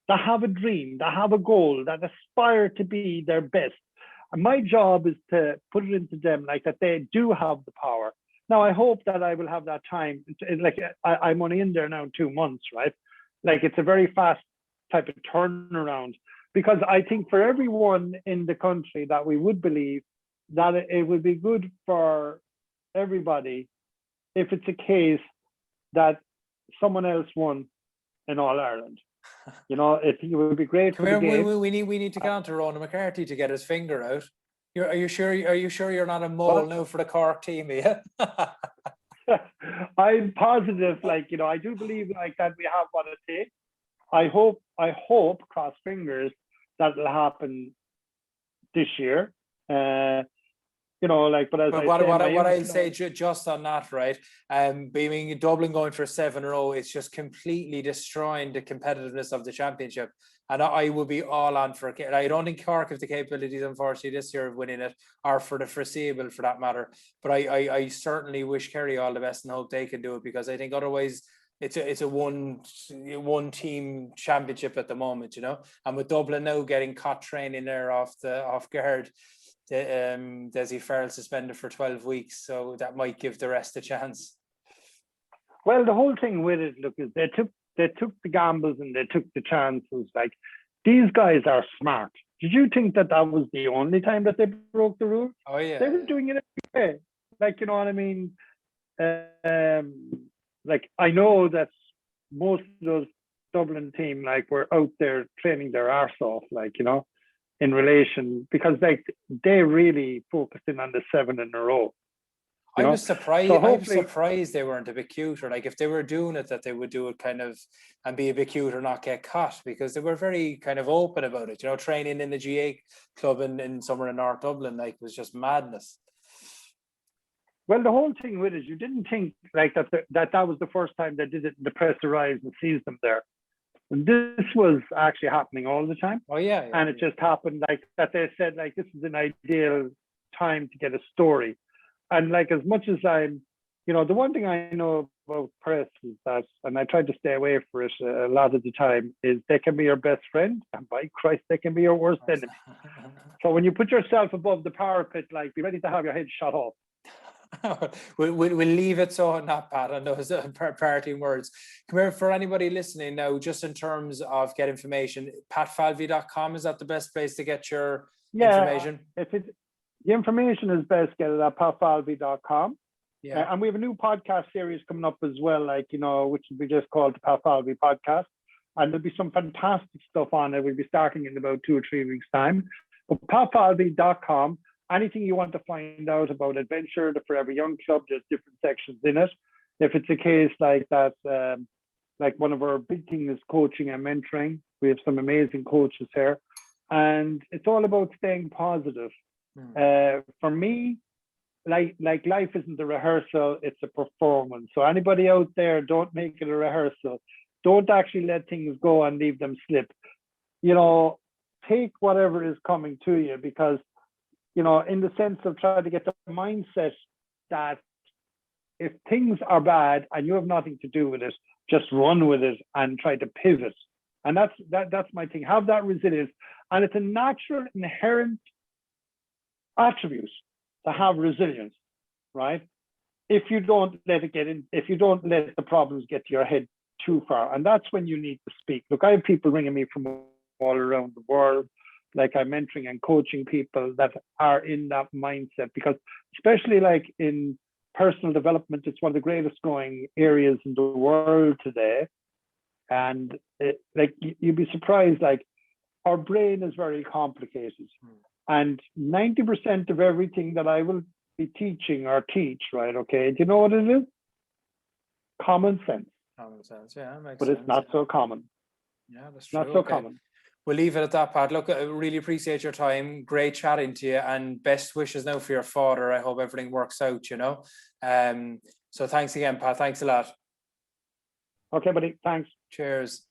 that have a dream, that have a goal, that aspire to be their best. And my job is to put it into them like that they do have the power. Now, I hope that I will have that time. Like I'm only in there now 2 months, right? Like it's a very fast type of turnaround, because I think for everyone in the country that we would believe that it would be good for everybody if it's a case that someone else won in All Ireland. I think it would be great for the game. We need to get on to Ronan McCarthy to get his finger out. Are you sure you're not a mole now for the Cork team, yeah? I'm positive, I do believe like that we have what it takes. I hope, cross fingers, that will happen this year. But what I'll say just on that, right? Being Dublin going for 7 in a row, it's just completely destroying the competitiveness of the championship. And I will be all on for it. I don't think Cork have the capabilities, unfortunately, this year of winning it, or for the foreseeable, for that matter. But I certainly wish Kerry all the best and hope they can do it, because I think otherwise it's a one team championship at the moment, And with Dublin now getting caught training there off guard, Desi Farrell suspended for 12 weeks, so that might give the rest a chance. Well, the whole thing with it, look, is they took the gambles and they took the chances. Like, these guys are smart. Did you think that was the only time that they broke the rules? Oh yeah, they were doing it every day. Like, you know what I mean? Like, I know that most of those Dublin team were out there training their arse off, in relation, because they really focused in on the 7 in a row. I was surprised. So I'm surprised they weren't a bit cuter. Like, if they were doing it, that they would do it kind of and be a bit cute or not get caught, because they were very kind of open about it. Training in the GA club in somewhere in North Dublin, was just madness. Well, the whole thing with it, you didn't think that was the first time they did it. The press arrived and seized them there. And this was actually happening all the time. Oh yeah. And it just happened that they said this is an ideal time to get a story. And as much as I'm, the one thing I know about press is that, and I try to stay away from it a lot of the time, is they can be your best friend, and by Christ, they can be your worst enemy. So when you put yourself above the parapet, be ready to have your head shot off. We'll leave it so on that, Pat, on those parting words. Come here, for anybody listening now, just in terms of get information, patfalvey.com, is that the best place to get your information? The information is best get it at patfalvey.com. Yeah. And we have a new podcast series coming up as well, which will be just called the Pat Falvey Podcast. And there'll be some fantastic stuff on it. We'll be starting in about 2 or 3 weeks' time. But patfalvey.com, anything you want to find out about adventure, the Forever Young Club, there's different sections in it. If it's a case like that, one of our big things is coaching and mentoring. We have some amazing coaches here. And it's all about staying positive. For me, life isn't a rehearsal, it's a performance. So anybody out there, don't make it a rehearsal. Don't actually let things go and leave them slip. You know, take whatever is coming to you, because, you know, in the sense of trying to get the mindset that if things are bad and you have nothing to do with it, just run with it and try to pivot. And that's my thing. Have that resilience. And it's a natural, inherent attribute to have resilience, right? If you don't let it get in, if you don't let the problems get to your head too far. And that's when you need to speak. Look, I have people ringing me from all around the world. Like, I'm mentoring and coaching people that are in that mindset, because especially like in personal development, it's one of the greatest growing areas in the world today. And like, you'd be surprised, like, our brain is very complicated. And 90% of everything that I will be teaching or teach, right? Okay, do you know what it is? Common sense. Common sense, yeah, makes but sense. it's not so common. Yeah, that's true. Not so Okay. common. We'll leave it at that, Pat. Look, I really appreciate your time. Great chatting to you, and best wishes now for your father. I hope everything works out, you know. So thanks again, Pat. Thanks a lot. Okay, buddy. Thanks. Cheers.